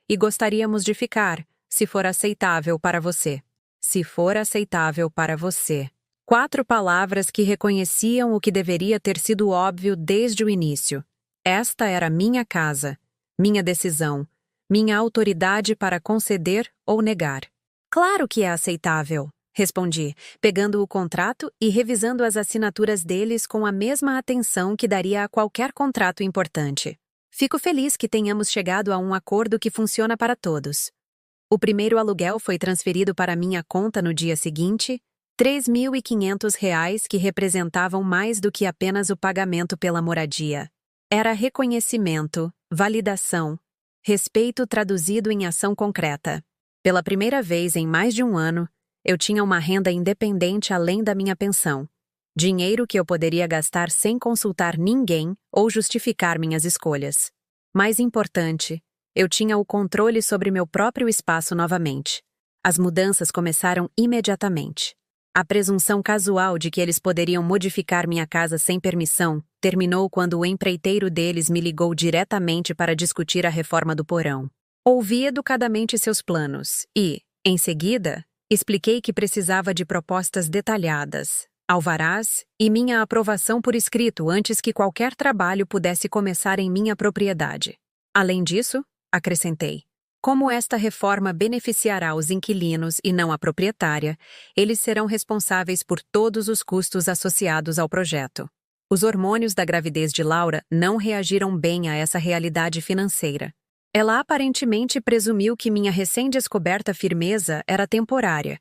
[SPEAKER 1] e gostaríamos de ficar, se for aceitável para você. Se for aceitável para você. 4 palavras que reconheciam o que deveria ter sido óbvio desde o início. Esta era minha casa, minha decisão, minha autoridade para conceder ou negar. Claro que é aceitável, respondi, pegando o contrato e revisando as assinaturas deles com a mesma atenção que daria a qualquer contrato importante. Fico feliz que tenhamos chegado a um acordo que funciona para todos. O primeiro aluguel foi transferido para minha conta no dia seguinte, R$ 3.500 que representavam mais do que apenas o pagamento pela moradia. Era reconhecimento, validação, respeito traduzido em ação concreta. Pela primeira vez em mais de 1 ano, eu tinha uma renda independente além da minha pensão. Dinheiro que eu poderia gastar sem consultar ninguém ou justificar minhas escolhas. Mais importante, eu tinha o controle sobre meu próprio espaço novamente. As mudanças começaram imediatamente. A presunção casual de que eles poderiam modificar minha casa sem permissão terminou quando o empreiteiro deles me ligou diretamente para discutir a reforma do porão. Ouvi educadamente seus planos e, em seguida, expliquei que precisava de propostas detalhadas, alvarás e minha aprovação por escrito antes que qualquer trabalho pudesse começar em minha propriedade. Além disso, acrescentei, como esta reforma beneficiará os inquilinos e não a proprietária, eles serão responsáveis por todos os custos associados ao projeto. Os hormônios da gravidez de Laura não reagiram bem a essa realidade financeira. Ela aparentemente presumiu que minha recém-descoberta firmeza era temporária,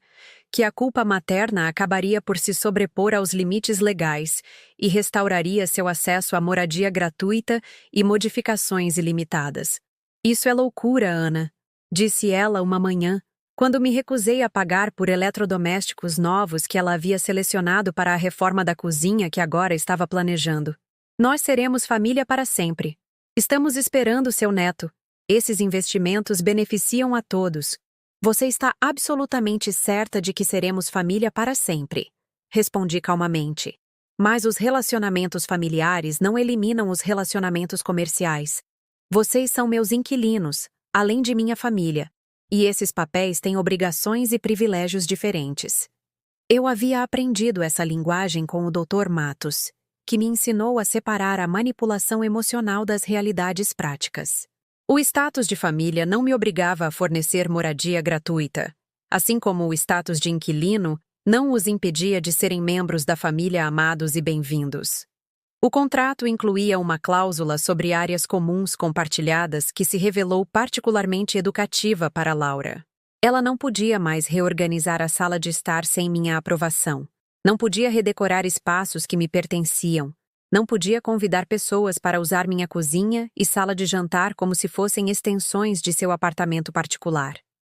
[SPEAKER 1] que a culpa materna acabaria por se sobrepor aos limites legais e restauraria seu acesso à moradia gratuita e modificações ilimitadas. Isso é loucura, Ana, disse ela uma manhã, quando me recusei a pagar por eletrodomésticos novos que ela havia selecionado para a reforma da cozinha que agora estava planejando. Nós seremos família para sempre. Estamos esperando seu neto. Esses investimentos beneficiam a todos. Você está absolutamente certa de que seremos família para sempre, respondi calmamente. Mas os relacionamentos familiares não eliminam os relacionamentos comerciais. Vocês são meus inquilinos, além de minha família, e esses papéis têm obrigações e privilégios diferentes. Eu havia aprendido essa linguagem com o Dr. Matos, que me ensinou a separar a manipulação emocional das realidades práticas. O status de família não me obrigava a fornecer moradia gratuita, assim como o status de inquilino não os impedia de serem membros da família amados e bem-vindos. O contrato incluía uma cláusula sobre áreas comuns compartilhadas que se revelou particularmente educativa para Laura. Ela não podia mais reorganizar a sala de estar sem minha aprovação. Não podia redecorar espaços que me pertenciam. Não podia convidar pessoas para usar minha cozinha e sala de jantar como se fossem extensões de seu apartamento particular.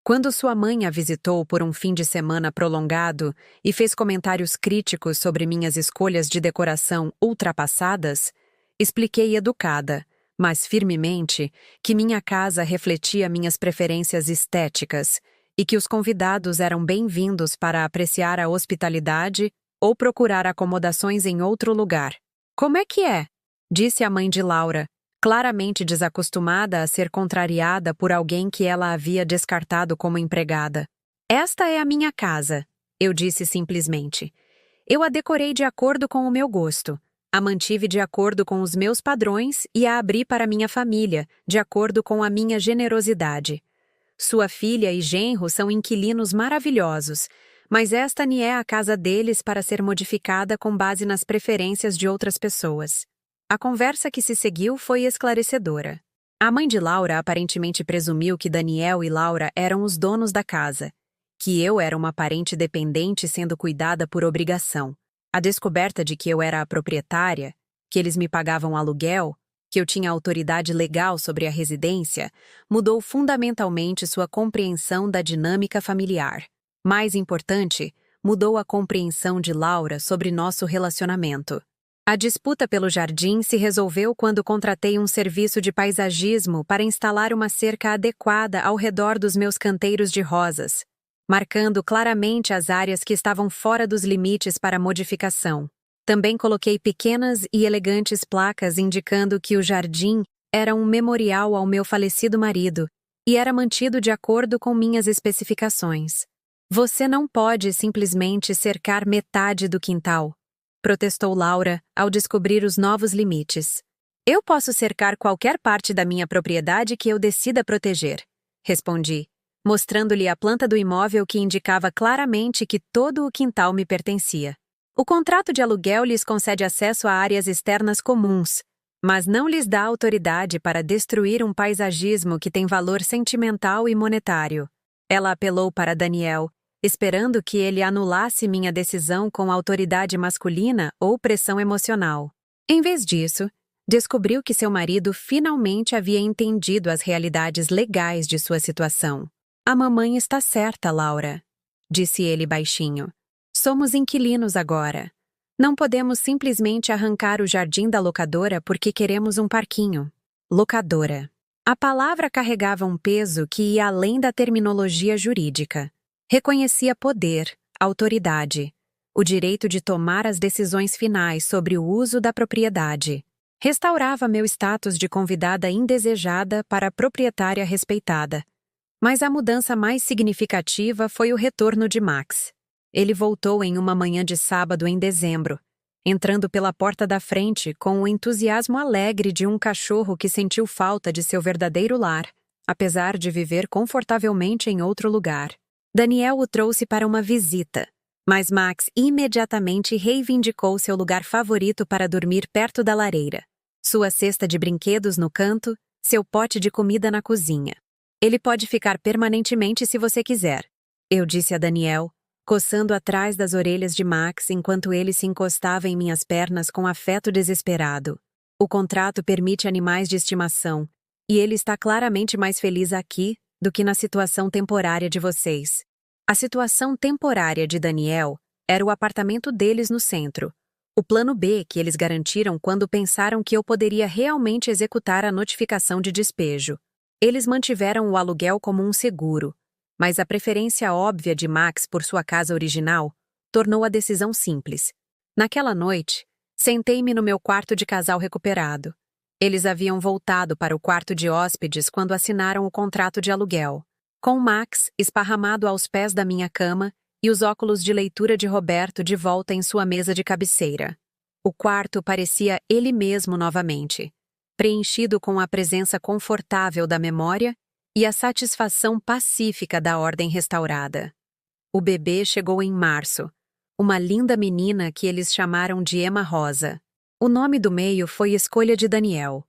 [SPEAKER 1] Quando sua mãe a visitou por um fim de semana prolongado e fez comentários críticos sobre minhas escolhas de decoração ultrapassadas, expliquei educada, mas firmemente, que minha casa refletia minhas preferências estéticas e que os convidados eram bem-vindos para apreciar a hospitalidade ou procurar acomodações em outro lugar. Como é que é? Disse a mãe de Laura, claramente desacostumada a ser contrariada por alguém que ela havia descartado como empregada. Esta é a minha casa, eu disse simplesmente. Eu a decorei de acordo com o meu gosto, a mantive de acordo com os meus padrões e a abri para minha família, de acordo com a minha generosidade. Sua filha e genro são inquilinos maravilhosos, mas esta nem é a casa deles para ser modificada com base nas preferências de outras pessoas. A conversa que se seguiu foi esclarecedora. A mãe de Laura aparentemente presumiu que Daniel e Laura eram os donos da casa, que eu era uma parente dependente sendo cuidada por obrigação. A descoberta de que eu era a proprietária, que eles me pagavam aluguel, que eu tinha autoridade legal sobre a residência, mudou fundamentalmente sua compreensão da dinâmica familiar. Mais importante, mudou a compreensão de Laura sobre nosso relacionamento. A disputa pelo jardim se resolveu quando contratei um serviço de paisagismo para instalar uma cerca adequada ao redor dos meus canteiros de rosas, marcando claramente as áreas que estavam fora dos limites para modificação. Também coloquei pequenas e elegantes placas indicando que o jardim era um memorial ao meu falecido marido e era mantido de acordo com minhas especificações. Você não pode simplesmente cercar metade do quintal, protestou Laura ao descobrir os novos limites. Eu posso cercar qualquer parte da minha propriedade que eu decida proteger, respondi, mostrando-lhe a planta do imóvel que indicava claramente que todo o quintal me pertencia. O contrato de aluguel lhes concede acesso a áreas externas comuns, mas não lhes dá autoridade para destruir um paisagismo que tem valor sentimental e monetário. Ela apelou para Daniel, esperando que ele anulasse minha decisão com autoridade masculina ou pressão emocional. Em vez disso, descobriu que seu marido finalmente havia entendido as realidades legais de sua situação. A mamãe está certa, Laura, disse ele baixinho. Somos inquilinos agora. Não podemos simplesmente arrancar o jardim da locadora porque queremos um parquinho. Locadora. A palavra carregava um peso que ia além da terminologia jurídica. Reconhecia poder, autoridade. o direito de tomar as decisões finais sobre o uso da propriedade. Restaurava meu status de convidada indesejada para proprietária respeitada. Mas a mudança mais significativa foi o retorno de Max. Ele voltou em uma manhã de sábado em dezembro, entrando pela porta da frente com o entusiasmo alegre de um cachorro que sentiu falta de seu verdadeiro lar, apesar de viver confortavelmente em outro lugar. Daniel o trouxe para uma visita, mas Max imediatamente reivindicou seu lugar favorito para dormir perto da lareira, sua cesta de brinquedos no canto, seu pote de comida na cozinha. Ele pode ficar permanentemente se você quiser, eu disse a Daniel, coçando atrás das orelhas de Max enquanto ele se encostava em minhas pernas com afeto desesperado. O contrato permite animais de estimação, e ele está claramente mais feliz aqui do que na situação temporária de vocês. A situação temporária de Daniel era o apartamento deles no centro, o plano B que eles garantiram quando pensaram que eu poderia realmente executar a notificação de despejo. Eles mantiveram o aluguel como um seguro, mas a preferência óbvia de Max por sua casa original tornou a decisão simples. Naquela noite, sentei-me no meu quarto de casal recuperado. Eles haviam voltado para o quarto de hóspedes quando assinaram o contrato de aluguel, com Max esparramado aos pés da minha cama e os óculos de leitura de Roberto de volta em sua mesa de cabeceira. O quarto parecia ele mesmo novamente, preenchido com a presença confortável da memória e a satisfação pacífica da ordem restaurada. O bebê chegou em março, uma linda menina que eles chamaram de Emma Rosa. O nome do meio foi escolha de Daniel,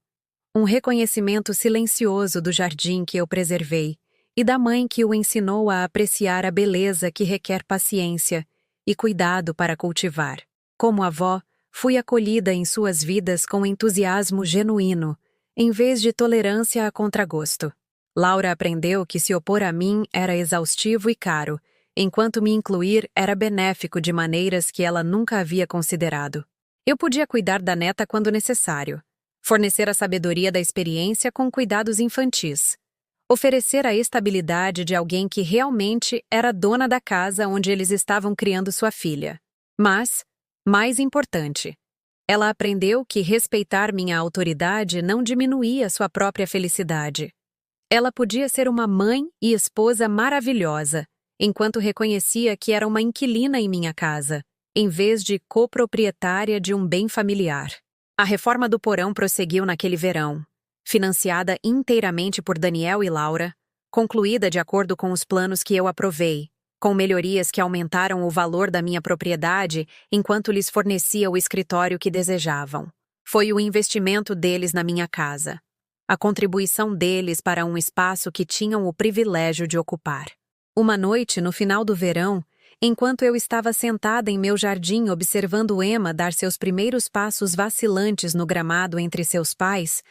[SPEAKER 1] um reconhecimento silencioso do jardim que eu preservei e da mãe que o ensinou a apreciar a beleza que requer paciência e cuidado para cultivar. Como avó, fui acolhida em suas vidas com entusiasmo genuíno, em vez de tolerância a contragosto. Laura aprendeu que se opor a mim era exaustivo e caro, enquanto me incluir era benéfico de maneiras que ela nunca havia considerado. Eu podia cuidar da neta quando necessário, fornecer a sabedoria da experiência com cuidados infantis, oferecer a estabilidade de alguém que realmente era dona da casa onde eles estavam criando sua filha. Mas, mais importante, ela aprendeu que respeitar minha autoridade não diminuía sua própria felicidade. Ela podia ser uma mãe e esposa maravilhosa, enquanto reconhecia que era uma inquilina em minha casa, em vez de coproprietária de um bem familiar. A reforma do porão prosseguiu naquele verão, financiada inteiramente por Daniel e Laura, concluída de acordo com os planos que eu aprovei, com melhorias que aumentaram o valor da minha propriedade enquanto lhes fornecia o escritório que desejavam. Foi o investimento deles na minha casa, a contribuição deles para um espaço que tinham o privilégio de ocupar. Uma noite, no final do verão, enquanto eu estava sentada em meu jardim observando Emma dar seus primeiros passos vacilantes no gramado entre seus pais,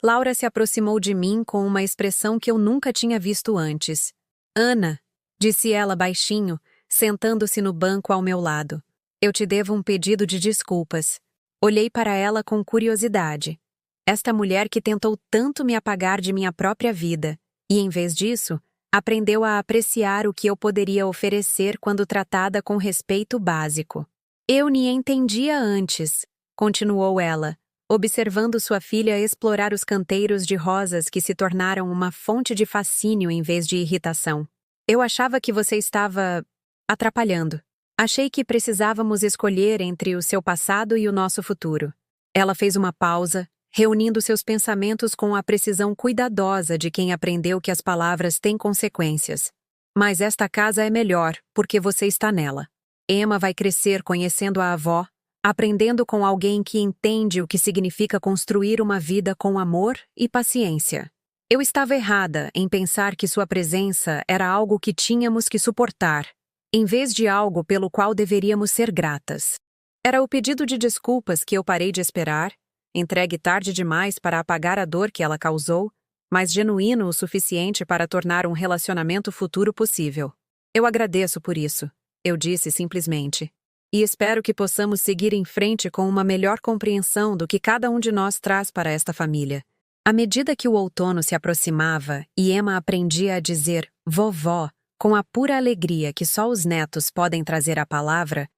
[SPEAKER 1] Laura se aproximou de mim com uma expressão que eu nunca tinha visto antes. "Ana", disse ela baixinho, sentando-se no banco ao meu lado. "Eu te devo um pedido de desculpas." Olhei para ela com curiosidade. Esta mulher que tentou tanto me apagar de minha própria vida, e em vez disso, aprendeu a apreciar o que eu poderia oferecer quando tratada com respeito básico. "Eu nem entendia antes", continuou ela, observando sua filha explorar os canteiros de rosas que se tornaram uma fonte de fascínio em vez de irritação. "Eu achava que você estava atrapalhando. Achei que precisávamos escolher entre o seu passado e o nosso futuro." Ela fez uma pausa, reunindo seus pensamentos com a precisão cuidadosa de quem aprendeu que as palavras têm consequências. "Mas esta casa é melhor, porque você está nela. Emma vai crescer conhecendo a avó, aprendendo com alguém que entende o que significa construir uma vida com amor e paciência. Eu estava errada em pensar que sua presença era algo que tínhamos que suportar, em vez de algo pelo qual deveríamos ser gratas. Era o pedido de desculpas que eu parei de esperar, entregue tarde demais para apagar a dor que ela causou, mas genuíno o suficiente para tornar um relacionamento futuro possível. "Eu agradeço por isso", eu disse simplesmente. "E espero que possamos seguir em frente com uma melhor compreensão do que cada um de nós traz para esta família." À medida que o outono se aproximava e Emma aprendia a dizer "vovó" com a pura alegria que só os netos podem trazer à palavra,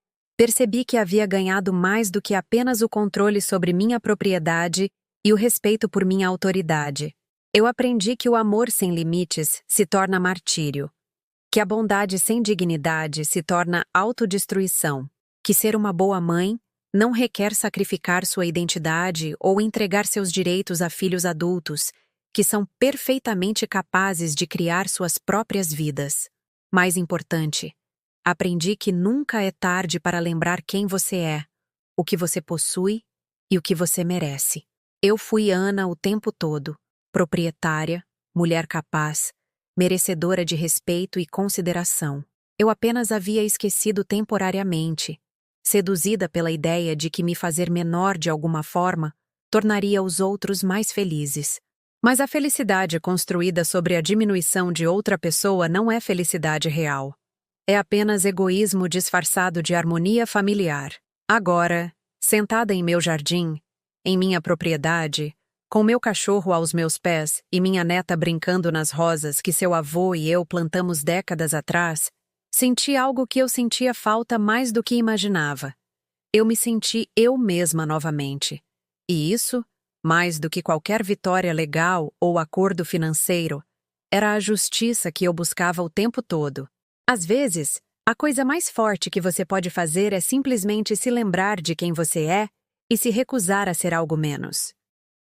[SPEAKER 1] Percebi que havia ganhado mais do que apenas o controle sobre minha propriedade e o respeito por minha autoridade. Eu aprendi que o amor sem limites se torna martírio, que a bondade sem dignidade se torna autodestruição, que ser uma boa mãe não requer sacrificar sua identidade ou entregar seus direitos a filhos adultos, que são perfeitamente capazes de criar suas próprias vidas. Mais importante, aprendi que nunca é tarde para lembrar quem você é, o que você possui e o que você merece. Eu fui Ana o tempo todo, proprietária, mulher capaz, merecedora de respeito e consideração. Eu apenas havia esquecido temporariamente, seduzida pela ideia de que me fazer menor de alguma forma tornaria os outros mais felizes. Mas a felicidade construída sobre a diminuição de outra pessoa não é felicidade real. É apenas egoísmo disfarçado de harmonia familiar. Agora, sentada em meu jardim, em minha propriedade, com meu cachorro aos meus pés e minha neta brincando nas rosas que seu avô e eu plantamos décadas atrás, senti algo que eu sentia falta mais do que imaginava. Eu me senti eu mesma novamente. E isso, mais do que qualquer vitória legal ou acordo financeiro, era a justiça que eu buscava o tempo todo. Às vezes, a coisa mais forte que você pode fazer é simplesmente se lembrar de quem você é e se recusar a ser algo menos.